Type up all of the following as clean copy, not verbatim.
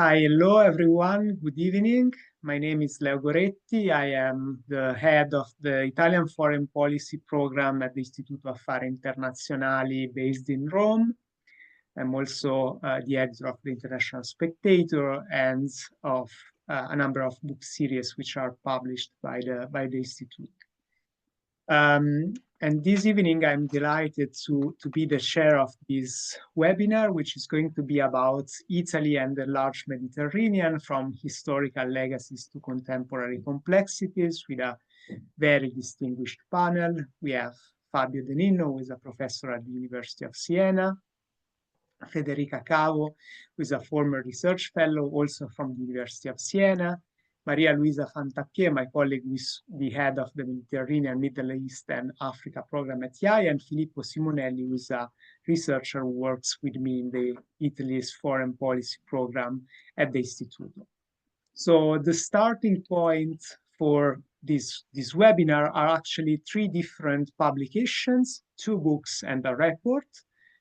Hi, hello everyone. Good evening. My name is Leo Goretti. I am the head of the Italian Foreign Policy Program at the Istituto Affari Internazionali based in Rome. I'm also the editor of the International Spectator and of a number of book series which are published by the Institute. And this evening, I'm delighted to be the chair of this webinar, which is going to be about Italy and the enlarged Mediterranean, from historical legacies to contemporary complexities, with a very distinguished panel. We have Fabio De Ninno, who is a professor at the University of Siena, Federica Cavo, who is a former research fellow, also from the University of Siena, Luisa Fantappiè, my colleague, who is the head of the Mediterranean, Middle East and Africa program at IAI, and Filippo Simonelli, who is a researcher who works with me in the Italy's foreign policy program at the Istituto. So the starting point for this webinar are actually three different publications, 2 books and a report,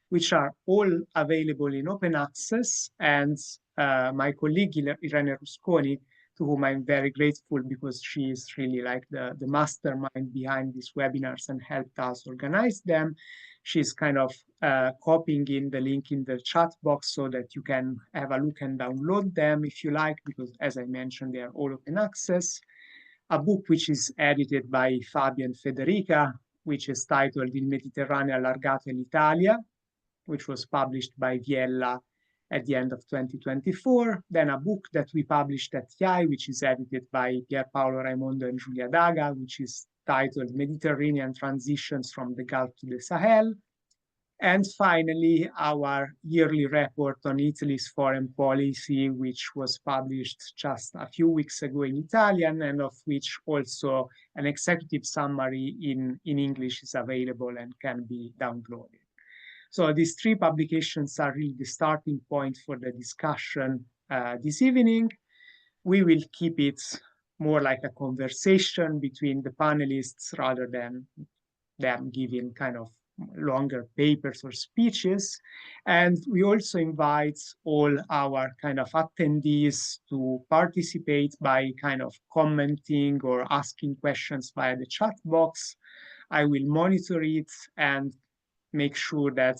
which are all available in open access. And my colleague Irene Rusconi, to whom I'm very grateful because she is really like the mastermind behind these webinars and helped us organize them. She's kind of copying in the link in the chat box so that you can have a look and download them if you like, because as I mentioned, they are all open access. A book which is edited by Fabio and Federica, which is titled Il Mediterraneo, allargato in Italia, which was published by Viella at the end of 2024. Then a book that we published at IAI, which is edited by Pierpaolo Raimondo and Giulia Daga, which is titled Mediterranean Transitions from the Gulf to the Sahel. And finally, our yearly report on Italy's foreign policy, which was published just a few weeks ago in Italian, and of which also an executive summary in English is available and can be downloaded. So these 3 publications are really the starting point for the discussion this evening. We will keep it more like a conversation between the panelists rather than them giving kind of longer papers or speeches. And we also invite all our kind of attendees to participate by kind of commenting or asking questions via the chat box. I will monitor it and make sure that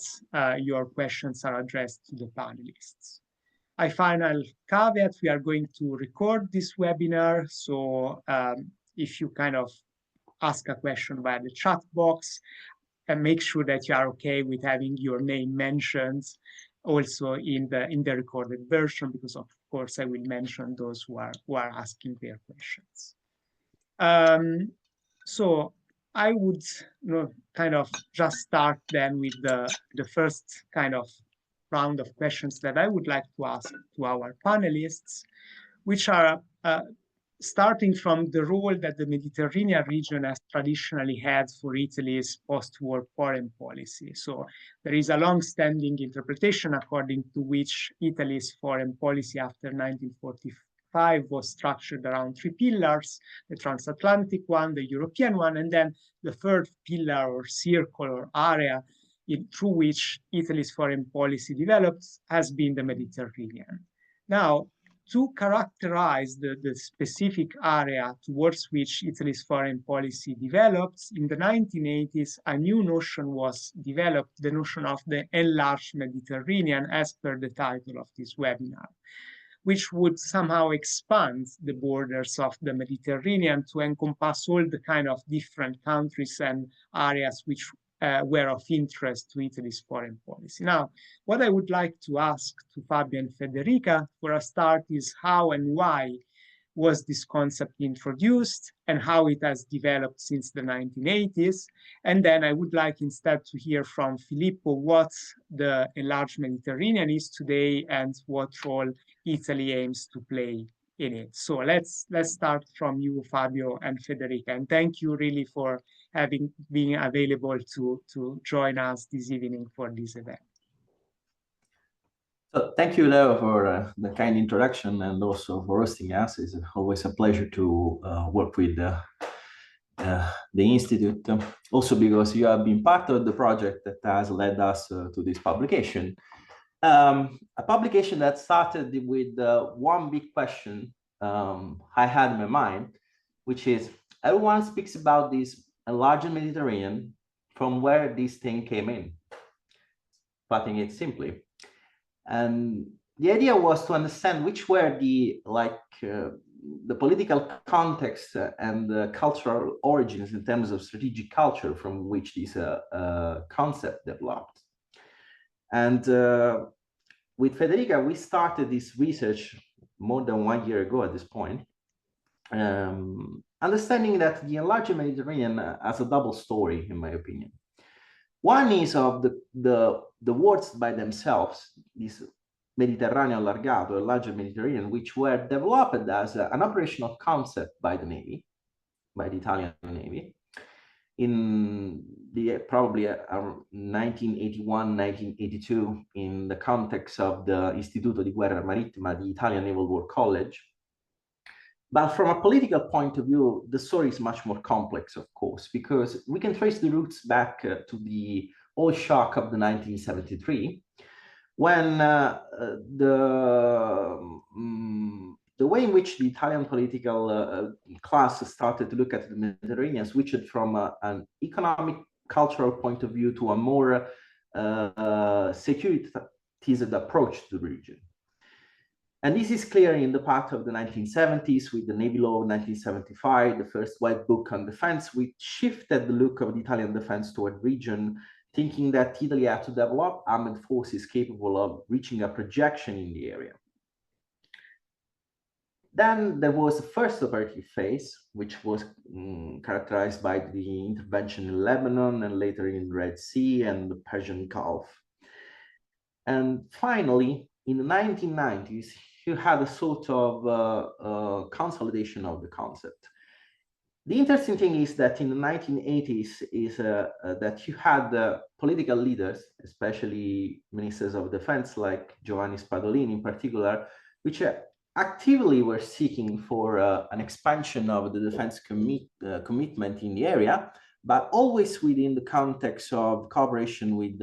your questions are addressed to the panelists. A final caveat, we are going to record this webinar. So if you kind of ask a question via the chat box, and make sure that you are okay with having your name mentioned also in the recorded version, because of course I will mention those who are asking their questions. So I would kind of just start then with the first kind of round of questions that I would like to ask to our panelists, which are starting from the role that the Mediterranean region has traditionally had for Italy's post-war foreign policy. So there is a long-standing interpretation according to which Italy's foreign policy after 1945 was structured around 3 pillars: the transatlantic one, the European one, and then the third pillar or circle or area through which Italy's foreign policy developed has been the Mediterranean. Now, to characterize the specific area towards which Italy's foreign policy developed, in the 1980s, a new notion was developed, the notion of the enlarged Mediterranean, as per the title of this webinar, which would somehow expand the borders of the Mediterranean to encompass all the kind of different countries and areas which were of interest to Italy's foreign policy. Now, what I would like to ask to Fabio and Federica for a start is how and why was this concept introduced and how it has developed since the 1980s. And then I would like instead to hear from Filippo what the enlarged Mediterranean is today and what role Italy aims to play in it. So let's start from you, Fabio and Federica. And thank you really for being available to join us this evening for this event. So thank you, Leo, for the kind introduction and also for hosting us. It's always a pleasure to work with the Institute, also because you have been part of the project that has led us to this publication. A publication that started with one big question I had in my mind, which is, everyone speaks about this enlarged Mediterranean, from where this thing came in, putting it simply. And the idea was to understand which were the political context and the cultural origins in terms of strategic culture from which this concept developed. And with Federica, we started this research more than 1 year ago at this point, understanding that the enlarged Mediterranean has a double story, in my opinion. One is of the words by themselves, this Mediterraneo allargato, larger Mediterranean, which were developed as an operational concept by the Navy, by the Italian Navy, in the probably 1981, 1982, in the context of the Istituto di Guerra Marittima, the Italian Naval War College. But from a political point of view, the story is much more complex, of course, because we can trace the roots back to the oil shock of the 1973, when the way in which the Italian political class started to look at the Mediterranean switched from an economic, cultural point of view to a more securitized approach to the region. And this is clear in the path of the 1970s with the Navy Law of 1975, the first white book on defense, which shifted the look of the Italian defense toward region, thinking that Italy had to develop armed forces capable of reaching a projection in the area. Then there was the first operative phase, which was characterized by the intervention in Lebanon and later in the Red Sea and the Persian Gulf. And finally, in the 1990s, you had a sort of consolidation of the concept. The interesting thing is that in the 1980s is that you had political leaders, especially ministers of defense like Giovanni Spadolini in particular, which actively were seeking for an expansion of the defense commitment in the area, but always within the context of cooperation with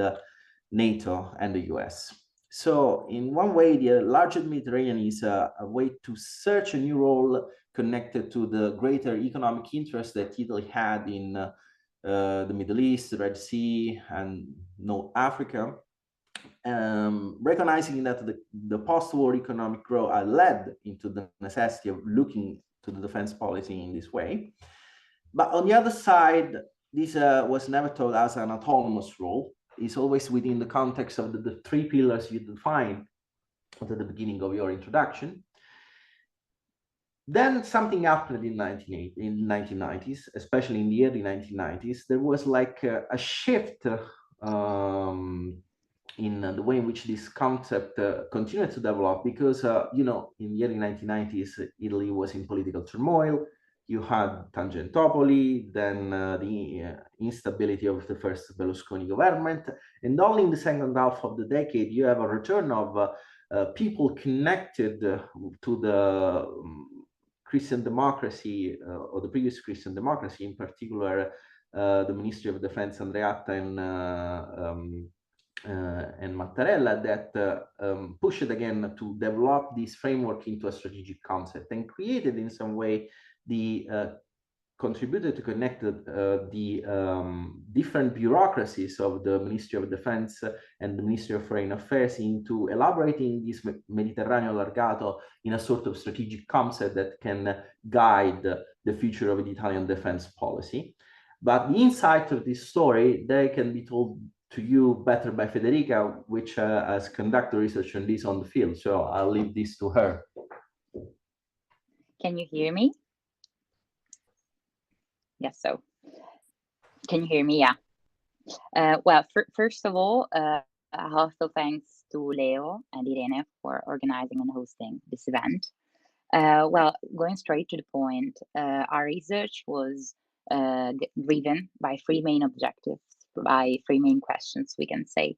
NATO and the US. So in one way, the larger Mediterranean is a way to search a new role connected to the greater economic interest that Italy had in the Middle East, the Red Sea, and North Africa, recognizing that the post-war economic growth had led into the necessity of looking to the defense policy in this way. But on the other side, this was never thought as an autonomous role. It's always within the context of the three pillars you defined at the beginning of your introduction. Then something happened in the 1990s, especially in the early 1990s. There was like a shift in the way in which this concept continued to develop, because you know, in the early 1990s, Italy was in political turmoil. You had Tangentopoli, then the instability of the first Berlusconi government, and only in the second half of the decade you have a return of people connected to the Christian democracy or the previous Christian democracy, in particular the Ministry of Defense, Andreatta and Mattarella, that pushed again to develop this framework into a strategic concept and created in some way the contributed to connect the different bureaucracies of the Ministry of Defense and the Ministry of Foreign Affairs into elaborating this Mediterraneo allargato in a sort of strategic concept that can guide the future of the Italian defense policy. But the insight of this story, they can be told to you better by Federica, which has conducted research on this on the field. So I'll leave this to her. Can you hear me? Yes, so can you hear me? Yeah. Well, first of all, a heartfelt thanks to Leo and Irene for organizing and hosting this event. Well, going straight to the point, our research was driven by three main objectives, by three main questions, we can say.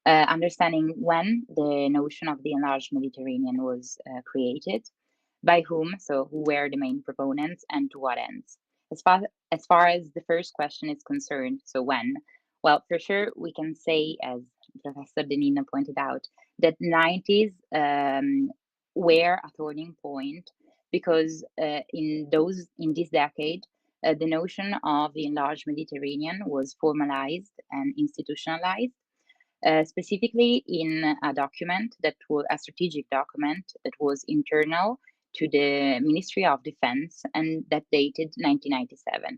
Understanding when the notion of the enlarged Mediterranean was created, by whom, so who were the main proponents, and to what ends. As far as the first question is concerned, so when, Well, for sure, we can say, as Professor Ninno pointed out, that 90s were a turning point because in this decade, the notion of the enlarged Mediterranean was formalized and institutionalized, specifically in a document that was a strategic document that was internal to the Ministry of Defense and that dated 1997.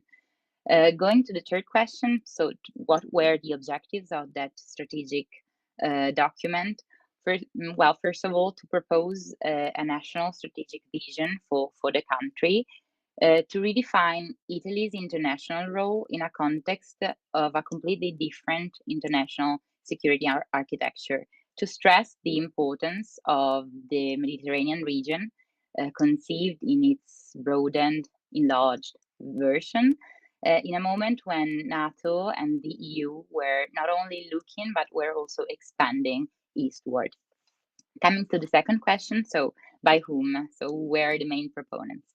Going to the third question, so what were the objectives of that strategic document? First of all, to propose a national strategic vision for the country, to redefine Italy's international role in a context of a completely different international security architecture, to stress the importance of the Mediterranean region, conceived in its broadened, enlarged version, in a moment when NATO and the EU were not only looking, but were also expanding eastward. Coming to the second question, so by whom? So who were the main proponents?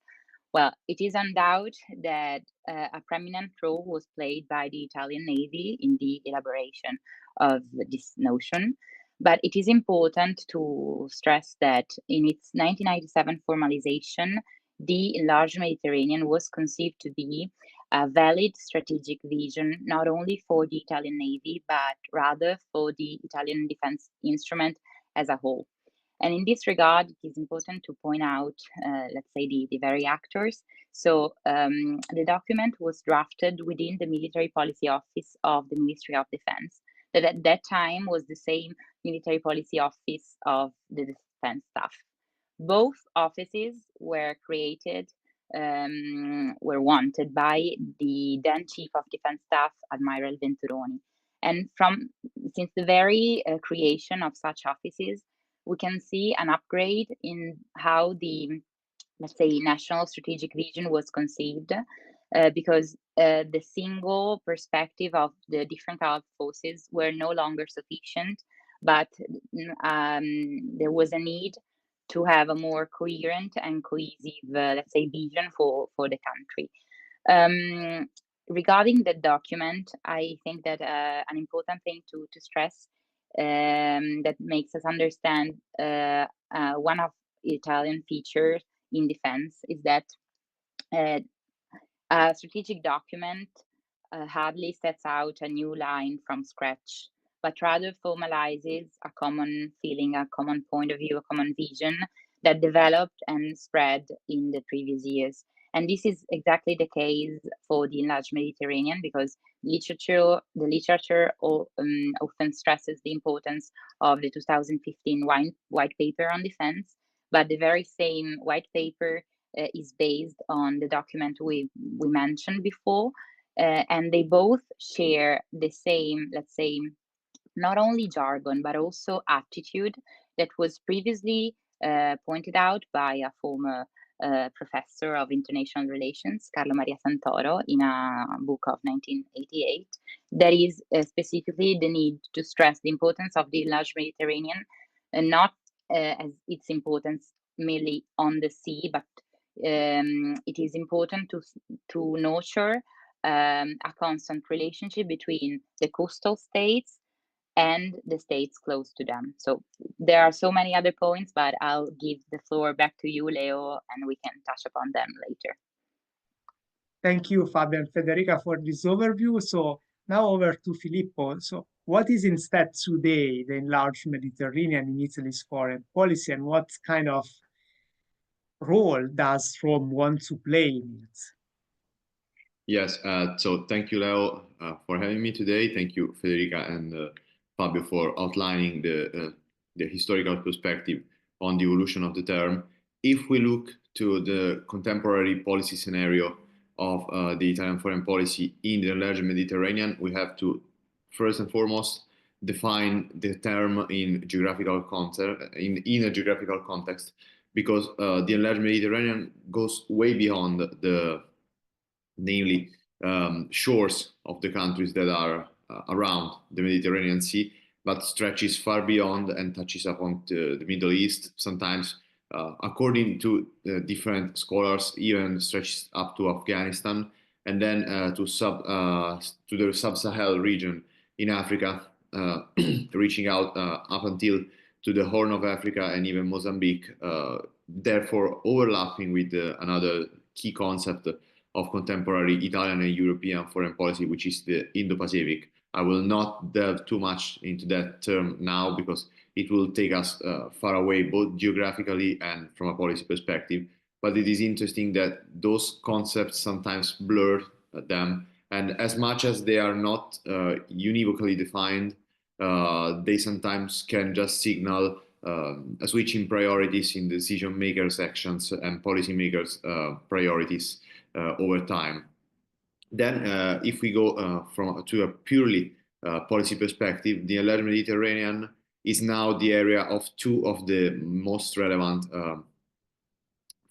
Well, it is undoubted that a prominent role was played by the Italian Navy in the elaboration of this notion, but it is important to stress that in its 1997 formalization, the enlarged Mediterranean was conceived to be a valid strategic vision, not only for the Italian Navy, but rather for the Italian defense instrument as a whole. And in this regard, it is important to point out, let's say, the very actors. So the document was drafted within the Military Policy Office of the Ministry of Defense, that at that time was the same Military Policy Office of the Defense Staff. Both offices were created, were wanted by the then Chief of Defense Staff, Admiral Venturoni. And since the very creation of such offices, we can see an upgrade in how the, let's say, national strategic vision was conceived, because the single perspective of the different armed forces were no longer sufficient, but there was a need to have a more coherent and cohesive, let's say, vision for the country. Regarding the document, I think that an important thing to stress that makes us understand one of Italian features in defense is that a strategic document hardly sets out a new line from scratch, but rather formalizes a common feeling, a common point of view, a common vision that developed and spread in the previous years. And this is exactly the case for the enlarged Mediterranean, because the literature often stresses the importance of the 2015 white paper on defense, but the very same white paper is based on the document we mentioned before, and they both share the same, let's say, not only jargon, but also attitude that was previously pointed out by a former professor of international relations, Carlo Maria Santoro, in a book of 1988, that is specifically the need to stress the importance of the enlarged Mediterranean, and not as its importance merely on the sea, but it is important to nurture a constant relationship between the coastal states and the states close to them. So there are so many other points, but I'll give the floor back to you, Leo, and we can touch upon them later. Thank you, Fabio and Federica, for this overview. So now over to Filippo. So what is instead today the enlarged Mediterranean in Italy's foreign policy, and what kind of role does Rome want to play in it? Yes, so thank you, Leo, for having me today. Thank you, Federica and Fabio, for outlining the historical perspective on the evolution of the term. If we look to the contemporary policy scenario of the Italian foreign policy in the enlarged Mediterranean, we have to first and foremost define the term in geographical context, in a geographical context, because the enlarged Mediterranean goes way beyond the namely shores of the countries that are around the Mediterranean Sea, but stretches far beyond and touches upon the Middle East, sometimes, according to different scholars, even stretches up to Afghanistan, and then to the sub-Sahel region in Africa, reaching out up until to the Horn of Africa and even Mozambique, therefore overlapping with another key concept of contemporary Italian and European foreign policy, which is the Indo-Pacific. I will not delve too much into that term now because it will take us far away, both geographically and from a policy perspective. But it is interesting that those concepts sometimes blur them. And as much as they are not univocally defined, they sometimes can just signal a switch in priorities in decision makers' actions and policymakers' priorities over time. Then, if we go to a purely policy perspective, the enlarged Mediterranean is now the area of two of the most relevant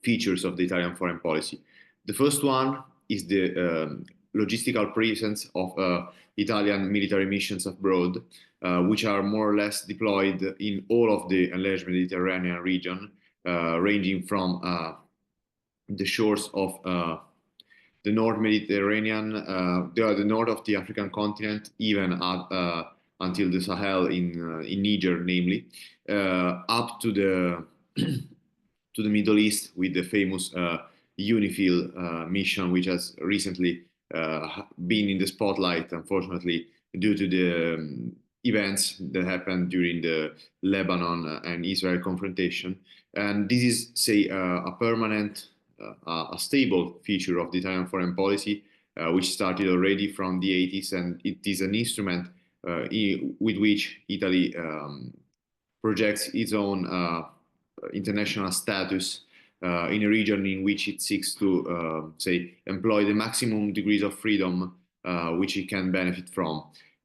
features of the Italian foreign policy. The first one is the logistical presence of Italian military missions abroad, which are more or less deployed in all of the enlarged Mediterranean region, ranging from the shores of the North Mediterranean, the north of the African continent, even until the Sahel in Niger, namely, up to the to the Middle East with the famous UNIFIL mission, which has recently been in the spotlight, unfortunately, due to the events that happened during the Lebanon and Israel confrontation. And this is, say, a permanent, a stable feature of the Italian foreign policy, which started already from the 80s, and it is an instrument with which Italy projects its own international status in a region in which it seeks to, say, employ the maximum degrees of freedom which it can benefit from.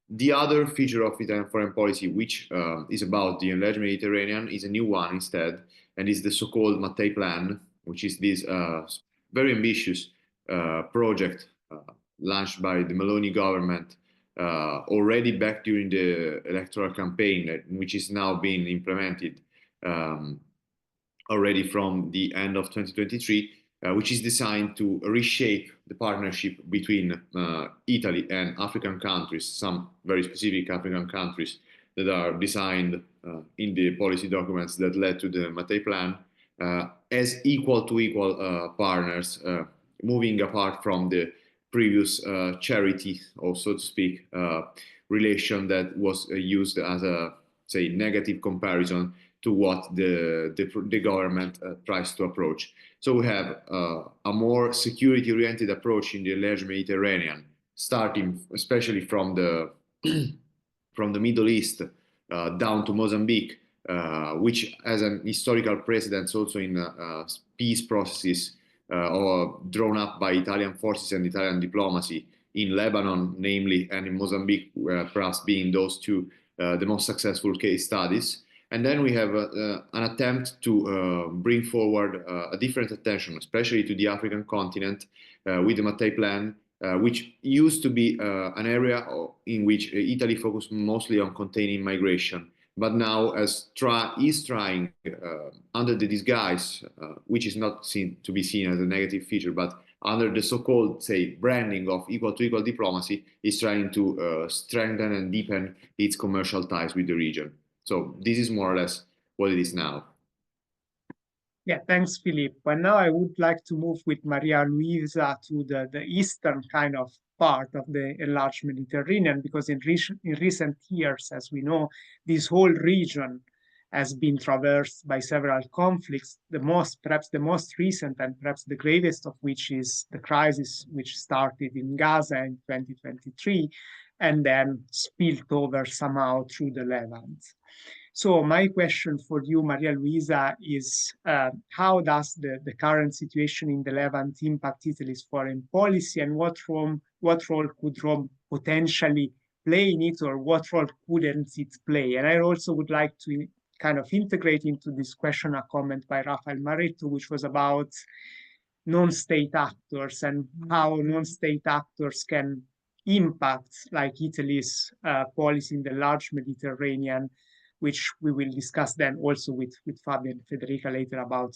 The other feature of Italian foreign policy, which is about the enlarged Mediterranean, is a new one instead, and is the so-called Mattei Plan, which is this very ambitious project launched by the Meloni government already back during the electoral campaign, which is now being implemented already from the end of 2023, which is designed to reshape the partnership between Italy and African countries, some very specific African countries that are designed in the policy documents that led to the Mattei Plan, as equal to equal partners, moving apart from the previous charity, or so to speak, relation that was used as a, say, negative comparison to what the government tries to approach. So we have a more security-oriented approach in the enlarged Mediterranean, starting especially from the Middle East down to Mozambique, which has an historical precedence also in peace processes or drawn up by Italian forces and Italian diplomacy in Lebanon, namely, and in Mozambique, perhaps being those two the most successful case studies. And then we have an attempt to bring forward a different attention, especially to the African continent, with the Mattei Plan, which used to be an area in which Italy focused mostly on containing migration, but now is trying, under the disguise, which is not to be seen as a negative feature, but under the so-called, say, branding of equal-to-equal diplomacy, is trying to strengthen and deepen its commercial ties with the region. So this is more or less what it is now. Yeah, thanks, Filippo. And now I would like to move with Maria Luisa to the eastern kind of part of the enlarged Mediterranean, because in recent years, as we know, this whole region has been traversed by several conflicts, perhaps the most recent and perhaps the greatest of which is the crisis which started in Gaza in 2023 and then spilled over somehow through the Levant. So my question for you, Maria Luisa, is how does the current situation in the Levant impact Italy's foreign policy, and what role could Rome potentially play in it, or what role couldn't it play? And I also would like to kind of integrate into this question a comment by Rafael Maretto, which was about non-state actors and how non-state actors can impact like Italy's policy in the large Mediterranean, which we will discuss then also with Fabio and Federica later about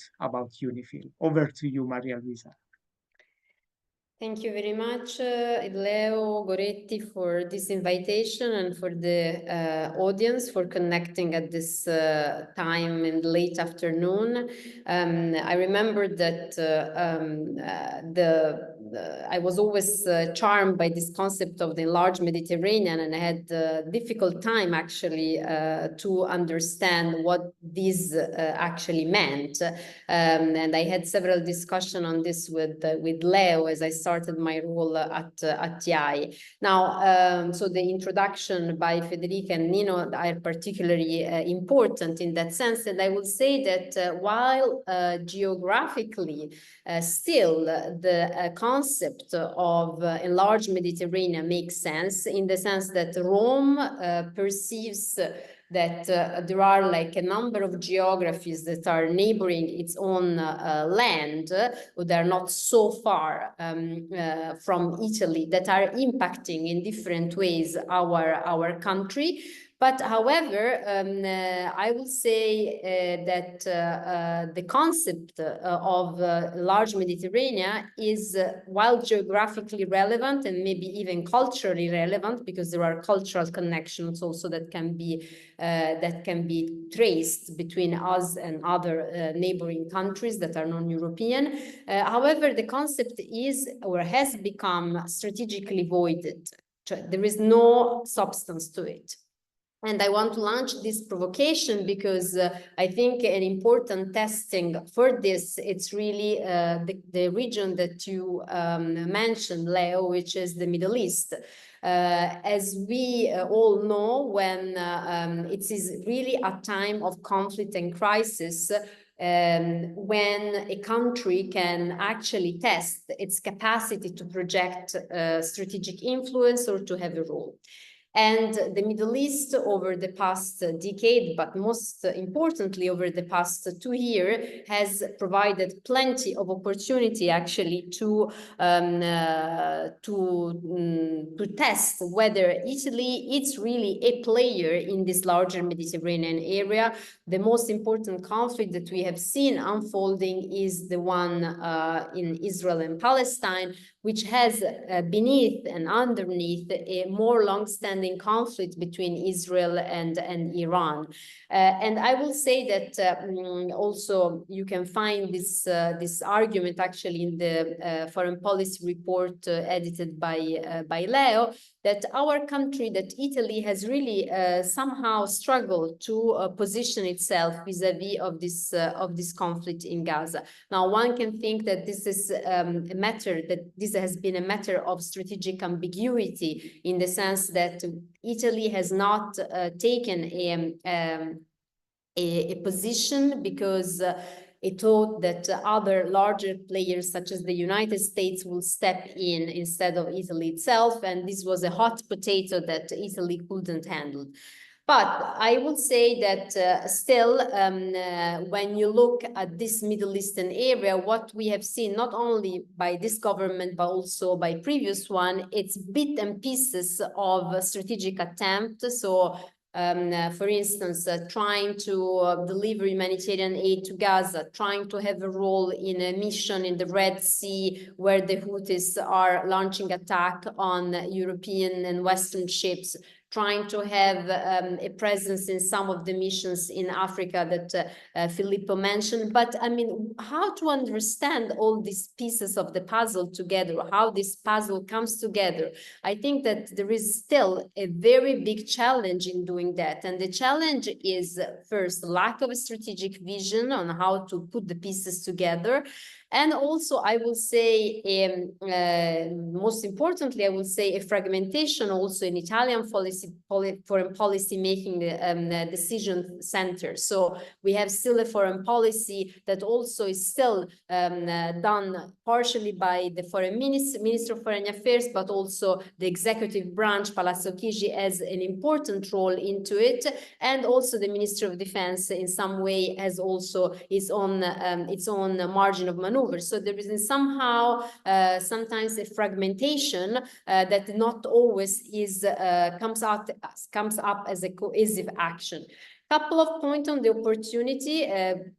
UNIFIL. Over to you, Maria Luisa. Thank you very much, Leo Goretti, for this invitation and for the audience for connecting at this time in late afternoon. I remember that I was always charmed by this concept of the enlarged Mediterranean, and I had a difficult time actually to understand what this actually meant. And I had several discussions on this with Leo as I started my role at IAI. Now, so the introduction by Federica and Ninno are particularly important in that sense. And I would say that while geographically still the concept of enlarged Mediterranean makes sense in the sense that Rome perceives that there are like a number of geographies that are neighboring its own land, that are not so far from Italy, that are impacting in different ways our country. But however, I will say that the concept of large Mediterranean is, while geographically relevant and maybe even culturally relevant, because there are cultural connections also that can be traced between us and other neighboring countries that are non-European. However, the concept is or has become strategically voided. There is no substance to it. And I want to launch this provocation because I think an important testing for this, it's really the region that you mentioned, Leo, which is the Middle East. As we all know, when it is really a time of conflict and crisis, when a country can actually test its capacity to project strategic influence or to have a role. And the Middle East over the past decade, but most importantly over the past 2 years, has provided plenty of opportunity actually to test whether Italy is really a player in this larger Mediterranean area. The most important conflict that we have seen unfolding is the one in Israel and Palestine, which has beneath and underneath a more long-standing conflict between Israel and Iran. And I will say that also you can find this argument actually in the foreign policy report edited by Leo, that our country, that Italy, has really somehow struggled to position itself vis-a-vis of this conflict in Gaza. Now, one can think that this is a matter, that this has been a matter of strategic ambiguity, in the sense that Italy has not taken a position because it thought that other larger players such as the United States will step in instead of Italy itself, and this was a hot potato that Italy couldn't handle. But I would say that still, when you look at this Middle Eastern area, what we have seen, not only by this government, but also by previous one, it's bits and pieces of a strategic attempt. So, for instance, trying to deliver humanitarian aid to Gaza, trying to have a role in a mission in the Red Sea, where the Houthis are launching attack on European and Western ships, trying to have a presence in some of the missions in Africa that Filippo mentioned. But I mean, how to understand all these pieces of the puzzle together, how this puzzle comes together? I think that there is still a very big challenge in doing that. And the challenge is, first, lack of a strategic vision on how to put the pieces together. And also, I will say, most importantly, I will say a fragmentation also in Italian foreign policy making decision center. So we have still a foreign policy that also is still done partially by the foreign minister of foreign affairs, but also the executive branch, Palazzo Chigi, has an important role into it. And also the Ministry of Defense in some way has also its own margin of maneuver. So there is somehow sometimes a fragmentation that not always is comes up as a cohesive action. Couple of points on the opportunity,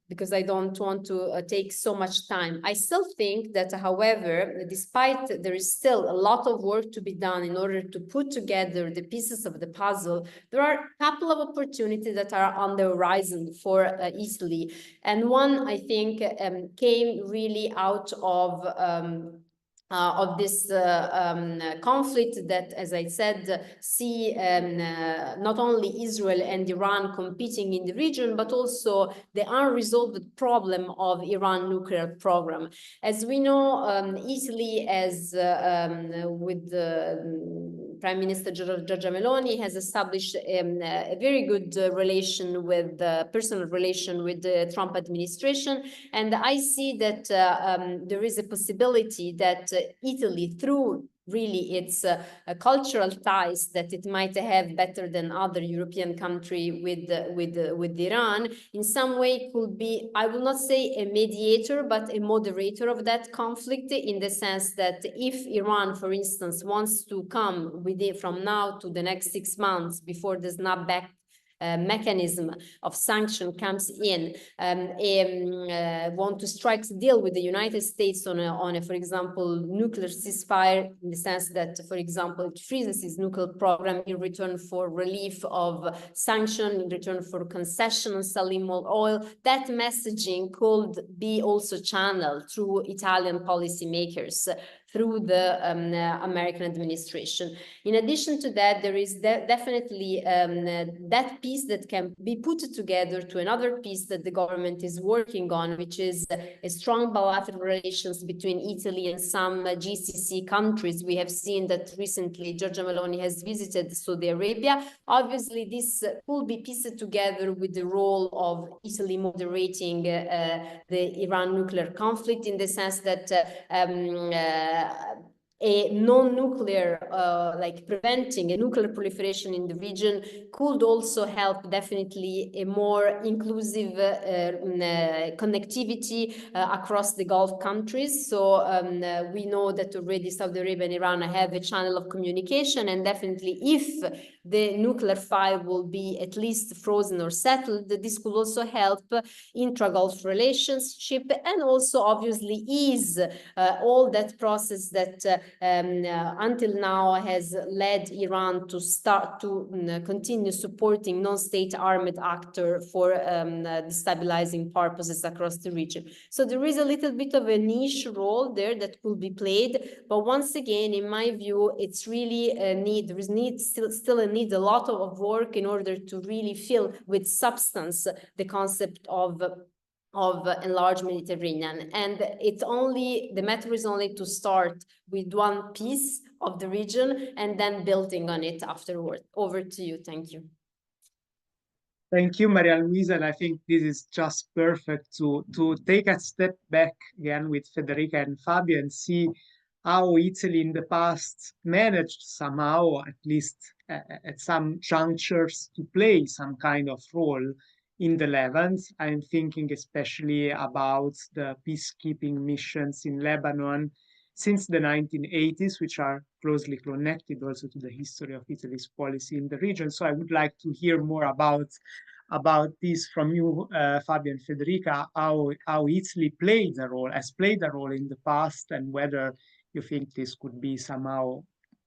because I don't want to take so much time. I still think that, however, despite there is still a lot of work to be done in order to put together the pieces of the puzzle, there are a couple of opportunities that are on the horizon for Italy. And one, I think, came really out of this conflict that, as I said, see not only Israel and Iran competing in the region, but also the unresolved problem of Iran nuclear program. As we know, Italy, as with the Prime Minister Giorgia Meloni, has established a very good relation with personal relation with the Trump administration, and I see that there is a possibility that Italy, through really its cultural ties that it might have better than other European country with Iran, in some way could be, I will not say a mediator, but a moderator of that conflict, in the sense that if Iran, for instance, wants to come with it from now to the next 6 months before the snapback mechanism of sanction comes in, want to strike a deal with the United States on a, for example, nuclear ceasefire, in the sense that, for example, it freezes its nuclear program in return for relief of sanction, in return for concession on selling more oil. That messaging could be also channeled through Italian policymakers, through the American administration. In addition to that, there is definitely that piece that can be put together to another piece that the government is working on, which is a strong bilateral relations between Italy and some GCC countries. We have seen that recently Giorgia Meloni has visited Saudi Arabia. Obviously, this will be pieced together with the role of Italy moderating the Iran nuclear conflict, in the sense that a non-nuclear, like preventing a nuclear proliferation in the region, could also help definitely a more inclusive connectivity across the Gulf countries. So we know that already Saudi Arabia and Iran have a channel of communication, and definitely if the nuclear file will be at least frozen or settled, this could also help intra-Gulf relationship, and also obviously ease all that process that until now has led Iran to start to continue supporting non-state armed actor for destabilizing purposes across the region. So there is a little bit of a niche role there that could be played, but once again, in my view, it's really a need. There is still a need, a lot of work in order to really fill with substance the concept of enlarged Mediterranean. And it's only, the matter is only to start with one piece of the region and then building on it afterward. Over to you. Thank you. Thank you, Maria Luisa. And I think this is just perfect to take a step back again with Federica and Fabio and see how Italy in the past managed somehow, at least at some junctures, to play some kind of role in the Levant. I'm thinking especially about the peacekeeping missions in Lebanon since the 1980s, which are closely connected also to the history of Italy's policy in the region. So I would like to hear more about this from you, Fabio and Federica, how Italy has played a role in the past, and whether you think this could be somehow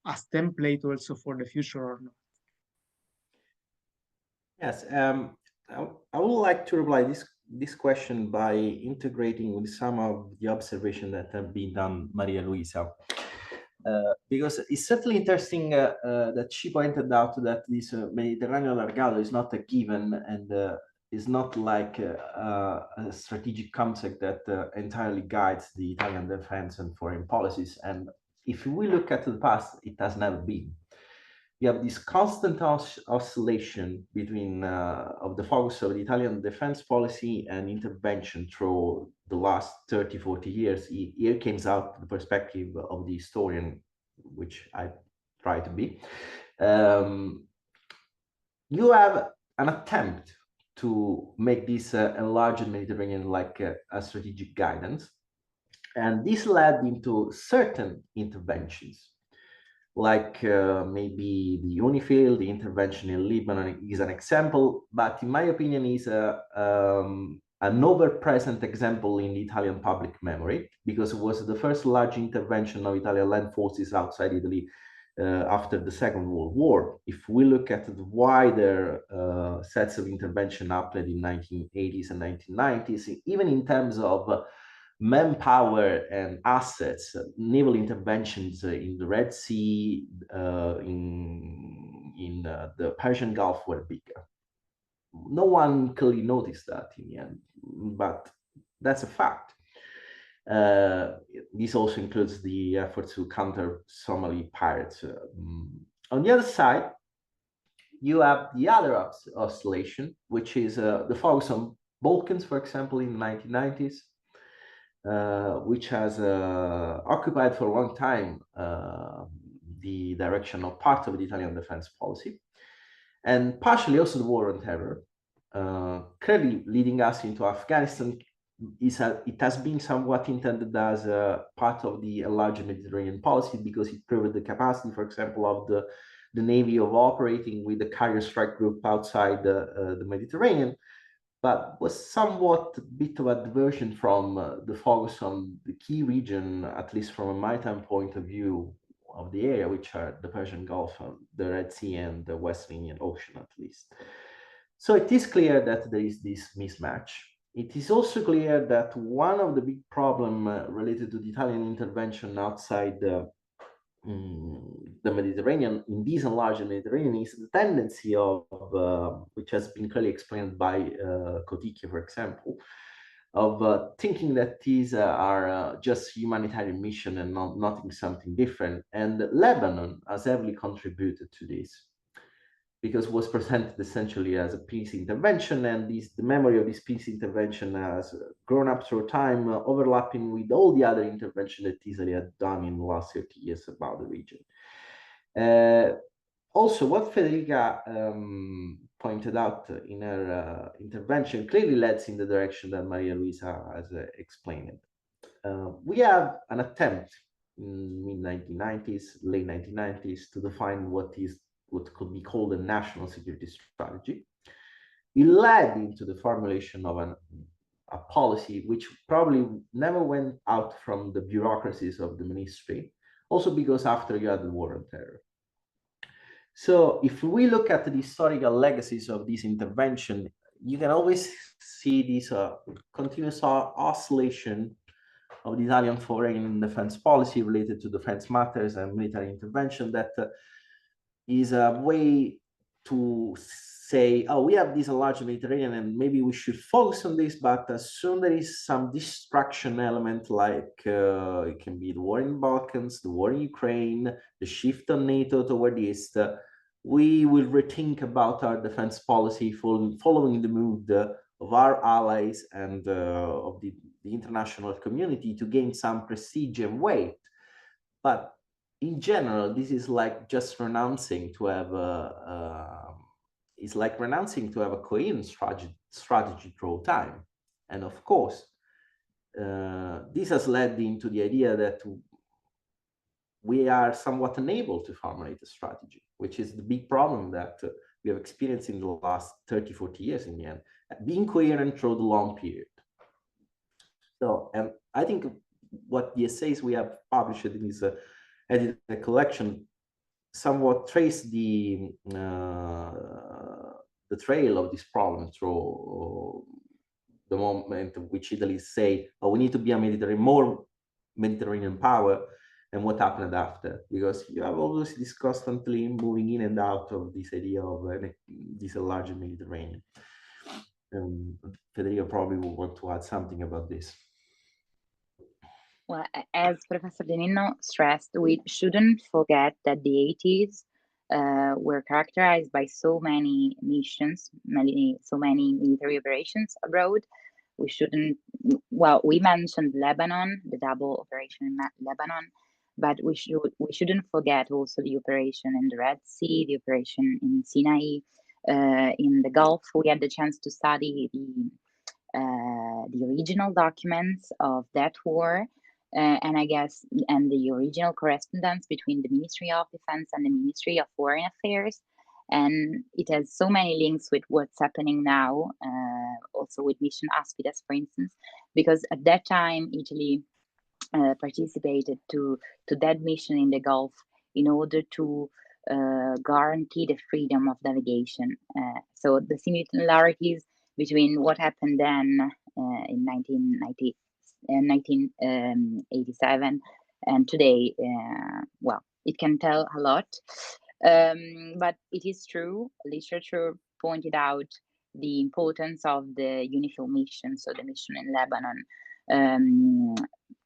a template also for the future or not. Yes, I would like to reply this question by integrating with some of the observations that have been done, Maria Luisa, because it's certainly interesting that she pointed out that this Mediterranean allargato is not a given, and is not like a strategic concept that entirely guides the Italian defense and foreign policies. And if we look at the past, it has never been. You have this constant oscillation between of the focus of the Italian defense policy and intervention through the last 30, 40 years. Here comes out the perspective of the historian, which I try to be. You have an attempt to make this enlarged Mediterranean like a strategic guidance. And this led into certain interventions. like maybe the UNIFIL, the intervention in Lebanon is an example, but in my opinion is an over-present example in the Italian public memory, because it was the first large intervention of Italian land forces outside Italy after the Second World War. If we look at the wider sets of intervention happened in 1980s and 1990s, even in terms of manpower and assets, naval interventions in the Red Sea, in the Persian Gulf were bigger. No one clearly noticed that in the end, but that's a fact. This also includes the effort to counter Somali pirates. On the other side, you have the other oscillation, which is the focus on Balkans, for example, in the 1990s, which has occupied for a long time the direction of part of the Italian defense policy, and partially also the war on terror, clearly leading us into Afghanistan. It has been somewhat intended as a part of the enlarged Mediterranean policy, because it proved the capacity, for example, of the Navy of operating with the carrier strike group outside the Mediterranean, but was somewhat a bit of a diversion from the focus on the key region, at least from a maritime point of view of the area, which are the Persian Gulf, the Red Sea, and the West Indian Ocean, at least. So it is clear that there is this mismatch. It is also clear that one of the big problems related to the Italian intervention outside the Mediterranean, in this enlarged Mediterranean, is the tendency of, which has been clearly explained by Coticchio, for example, of thinking that these are just humanitarian mission and not something different. And Lebanon has heavily contributed to this, because it was presented essentially as a peace intervention, and the memory of this peace intervention has grown up through time, overlapping with all the other intervention that Italy had done in the last 30 years about the region. Also, what Federica pointed out in her intervention clearly leads in the direction that Maria Luisa has explained. We have an attempt in mid-1990s, late 1990s, to define what could be called a national security strategy. It led into the formulation of a policy which probably never went out from the bureaucracies of the ministry, also because after you had the war on terror. So if we look at the historical legacies of this intervention, you can always see this continuous oscillation of the Italian foreign and defense policy related to defense matters and military intervention that is a way to say, oh, we have this enlarged Mediterranean and maybe we should focus on this, but as soon there is some distraction element, like it can be the war in the Balkans, the war in Ukraine, the shift on NATO toward the East, we will rethink about our defense policy following the mood of our allies and of the international community to gain some prestige and weight. But in general, this is like just renouncing to have a coherent strategy through time. And of course, this has led into the idea that we are somewhat unable to formulate a strategy, which is the big problem that we have experienced in the last 30, 40 years in the end, being coherent through the long period. So, and I think what the essays we have published in this edited collection somewhat trace the trail of this problem through the moment in which Italy say, oh, we need to be a more Mediterranean power, and what happened after, because you have always this constantly moving in and out of this idea of this enlarged Mediterranean. Federica probably will want to add something about this. Well, as Professor De Ninno stressed, we shouldn't forget that the 80s were characterized by so many missions, so many military operations abroad. We shouldn't, well, we mentioned Lebanon, the double operation in Lebanon, but we shouldn't forget also the operation in the Red Sea, the operation in Sinai, in the Gulf. We had the chance to study the original documents of that war. and I guess, and the original correspondence between the Ministry of Defense and the Ministry of Foreign Affairs. And it has so many links with what's happening now, also with Mission Aspides, for instance, because at that time, Italy participated to that mission in the Gulf in order to guarantee the freedom of navigation. So the similarities between what happened then in 1987 and today, well, it can tell a lot. But it is true, literature pointed out the importance of the UNIFIL mission, so the mission in Lebanon,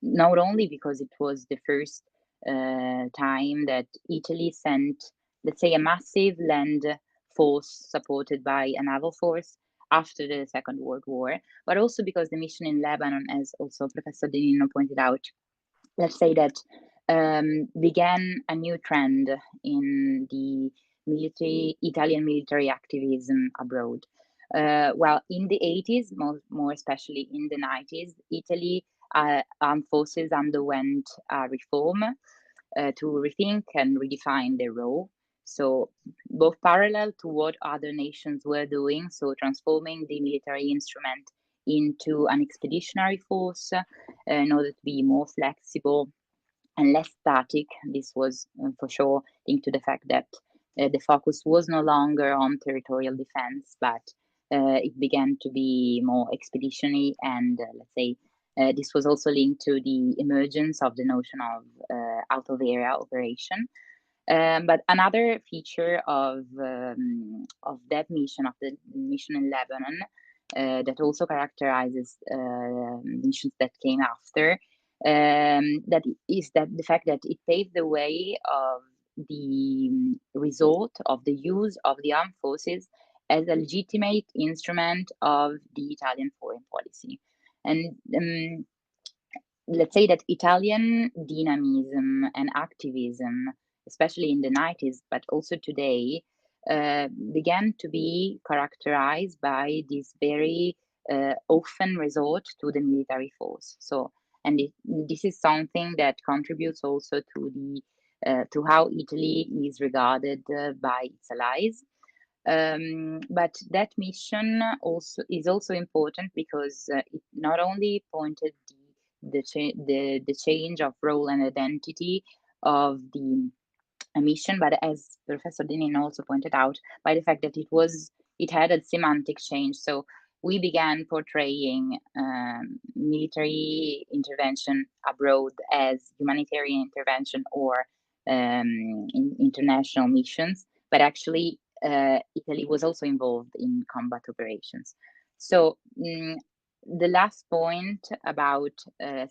not only because it was the first time that Italy sent, let's say, a massive land force supported by a naval force after the Second World War, but also because the mission in Lebanon, as also Professor Ninno pointed out, let's say that began a new trend in the Italian military activism abroad. Well, in the 80s, more especially in the 90s, Italy armed forces underwent a reform to rethink and redefine their role. So both parallel to what other nations were doing, so transforming the military instrument into an expeditionary force in order to be more flexible and less static. This was for sure linked to the fact that the focus was no longer on territorial defense, but it began to be more expeditionary, and let's say this was also linked to the emergence of the notion of out of area operation. But another feature of that mission, of the mission in Lebanon, that also characterizes missions that came after, that is that the fact that it paved the way of the resort of the use of the armed forces as a legitimate instrument of the Italian foreign policy. And let's say that Italian dynamism and activism, especially in the 90s, but also today, began to be characterized by this very often resort to the military force. So, and this is something that contributes also to the to how Italy is regarded by its allies. But that mission is also important because it not only pointed the change of role and identity of the mission, but as Professor Dinin also pointed out, by the fact that it had a semantic change. So we began portraying military intervention abroad as humanitarian intervention or international missions, but actually Italy was also involved in combat operations. So the last point about,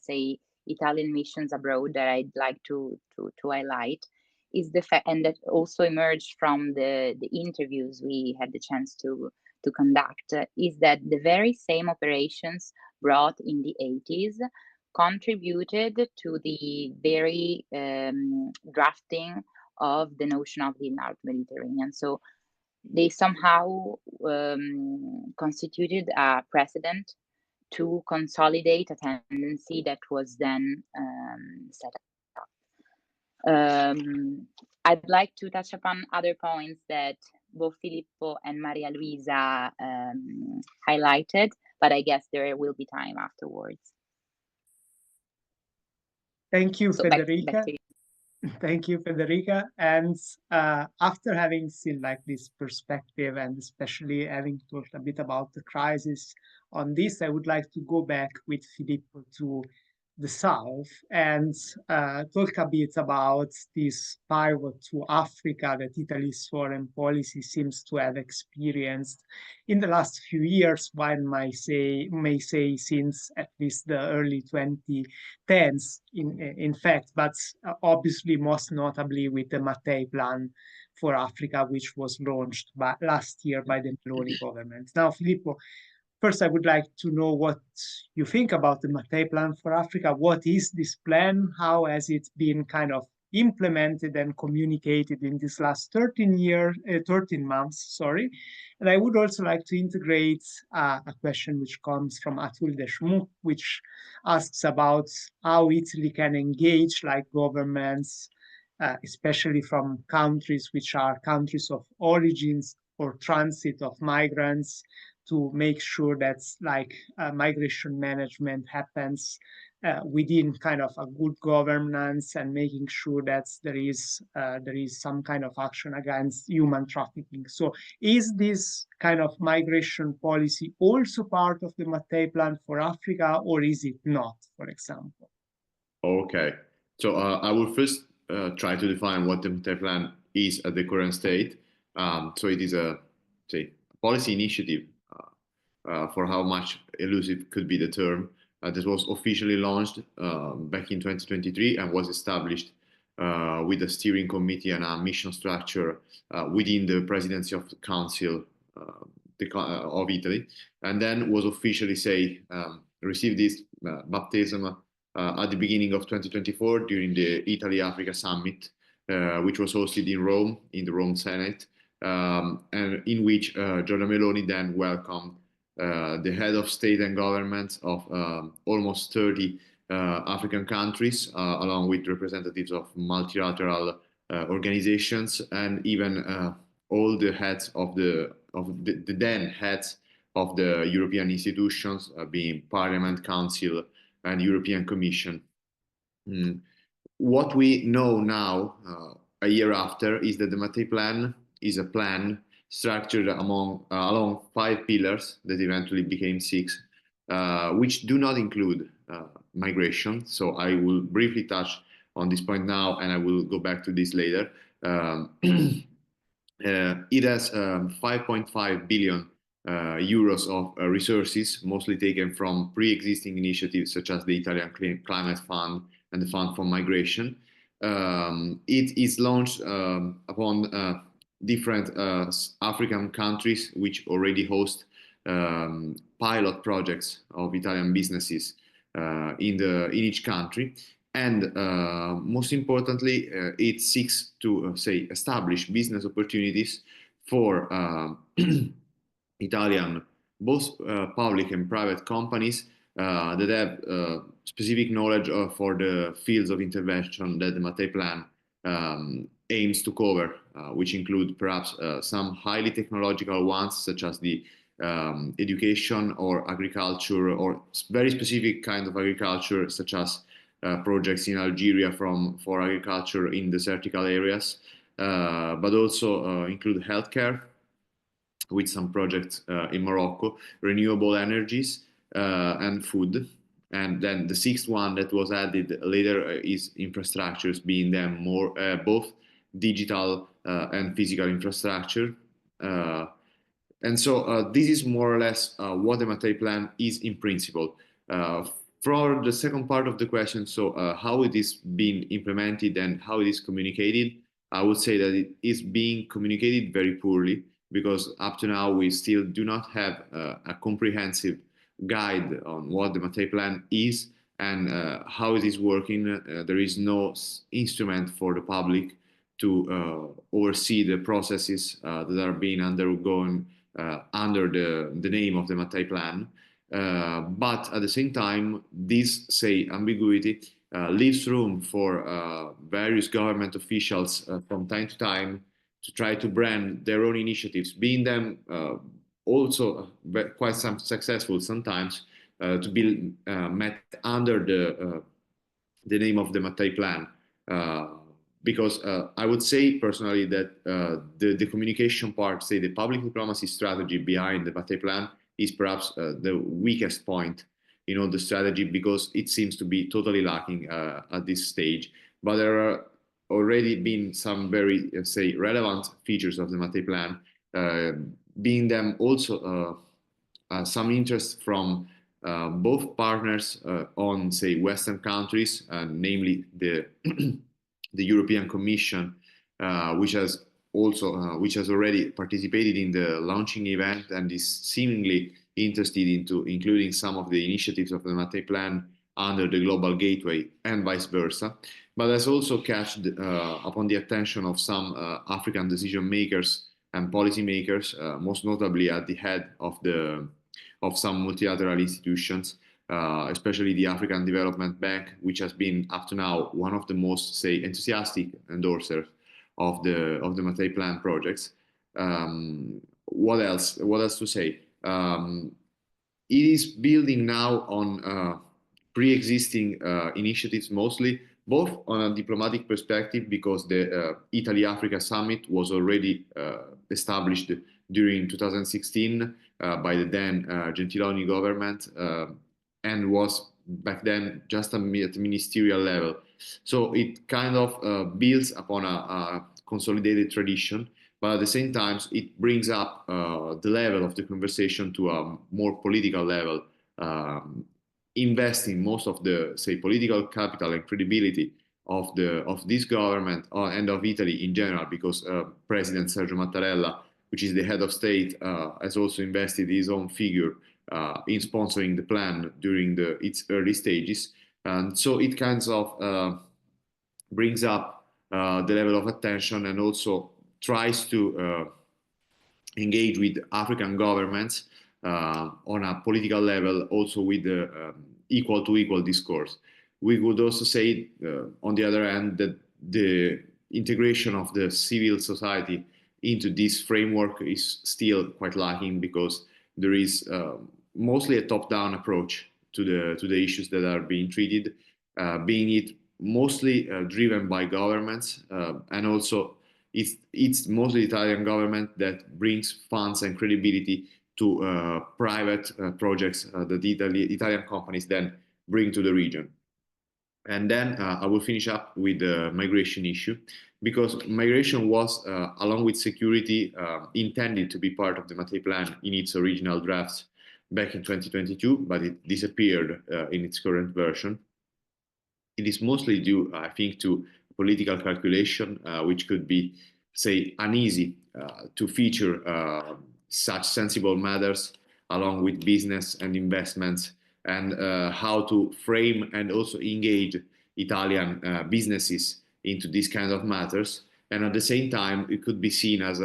say, Italian missions abroad that I'd like to highlight is the fact, and that also emerged from the interviews we had the chance to conduct, is that the very same operations brought in the 80s contributed to the very drafting of the notion of the Enlarged Mediterranean. So they somehow constituted a precedent to consolidate a tendency that was then set up. I'd like to touch upon other points that both Filippo and Maria Luisa highlighted, but I guess there will be time afterwards. Thank you, So Federica. back to you. Thank you, Federica. And after having seen like this perspective, and especially having talked a bit about the crisis on this, I would like to go back with Filippo to the south and talk a bit about this pivot to Africa that Italy's foreign policy seems to have experienced in the last few years, one may say since at least the early 2010s, in fact, but obviously most notably with the Mattei Plan for Africa, which was launched last year by the Meloni government. Now, Filippo, first, I would like to know what you think about the Mattei Plan for Africa. What is this plan? How has it been kind of implemented and communicated in this last 13 months, sorry. And I would also like to integrate a question which comes from Atul Deshmukh, which asks about how Italy can engage like governments, especially from countries which are countries of origins or transit of migrants, to make sure that like migration management happens within kind of a good governance, and making sure that there is some kind of action against human trafficking. So is this kind of migration policy also part of the Mattei Plan for Africa, or is it not, for example? Okay, so I will first try to define what the Mattei Plan is at the current state. So it is a policy initiative, for how much elusive could be the term, that was officially launched back in 2023 and was established with a steering committee and a mission structure within the Presidency of the Council of Italy, and then was officially received this baptism at the beginning of 2024 during the Italy-Africa Summit, which was hosted in Rome, in the Rome Senate, and in which Giorgia Meloni then welcomed the head of state and governments of almost 30 African countries, along with representatives of multilateral organizations, and even all the heads of the then heads of the European institutions, being Parliament, Council, and European Commission. What we know now, a year after, is that the Mattei Plan is a plan structured along 5 pillars that eventually became 6, which do not include migration. So I will briefly touch on this point now, and I will go back to this later. It has 5.5 billion euros of resources, mostly taken from pre-existing initiatives such as the Italian Climate Fund and the Fund for Migration. It is launched upon different African countries which already host pilot projects of Italian businesses in each country, and most importantly, it seeks to establish business opportunities for Italian both public and private companies that have specific knowledge for the fields of intervention that the Mattei Plan aims to cover, which include perhaps some highly technological ones, such as the education or agriculture, or very specific kind of agriculture, such as projects in Algeria for agriculture in desertical areas, but also include healthcare, with some projects in Morocco, renewable energies, and food. And then the 6th one that was added later is infrastructures, being them more both digital and physical infrastructure. And so this is more or less what the Mattei Plan is in principle. For the second part of the question, so how it is being implemented and how it is communicated, I would say that it is being communicated very poorly, because up to now we still do not have a comprehensive guide on what the Mattei Plan is and how it is working. There is no instrument for the public to oversee the processes that are being undergone under the name of the Mattei Plan. But at the same time, this, ambiguity leaves room for various government officials from time to time to try to brand their own initiatives, being them also quite successful sometimes, to be met under the name of the Mattei Plan. Because I would say personally that the communication part, the public diplomacy strategy behind the Mattei Plan is perhaps the weakest point in all the strategy, because it seems to be totally lacking at this stage. But there are already been some very, relevant features of the Mattei Plan, being them also some interest from both partners on, Western countries, namely the the European Commission, which has already participated in the launching event and is seemingly interested into including some of the initiatives of the Mattei Plan under the Global Gateway, and vice versa. but has also catched upon the attention of some African decision makers and policy makers, most notably at the head of some multilateral institutions, especially the African Development Bank, which has been up to now one of the most, say, enthusiastic endorsers of the Mattei Plan projects. What else? What else to say? It is building now on pre-existing initiatives, mostly both on a diplomatic perspective, because the Italy-Africa Summit was already established during 2016 by the then Gentiloni government, and was back then just at ministerial level. So it kind of builds upon a consolidated tradition, but at the same time, it brings up the level of the conversation to a more political level, investing most of the, say, political capital and credibility of this government and of Italy in general, because President Sergio Mattarella, which is the head of state, has also invested his own figure in sponsoring the plan during its early stages. And so it kind of brings up the level of attention, and also tries to engage with African governments on a political level, also with the equal to equal discourse. We would also say, on the other hand, that the integration of the civil society into this framework is still quite lacking, because there is mostly a top-down approach to the issues that are being treated, being it mostly driven by governments, and also it's mostly the Italian government that brings funds and credibility to private projects that Italian companies then bring to the region. And then I will finish up with the migration issue, because migration was, along with security, intended to be part of the Mattei Plan in its original drafts back in 2022, but it disappeared in its current version. It is mostly due, I think, to political calculation, which could be, say, uneasy to feature such sensible matters along with business and investments, and how to frame and also engage Italian businesses into these kind of matters. And at the same time, it could be seen as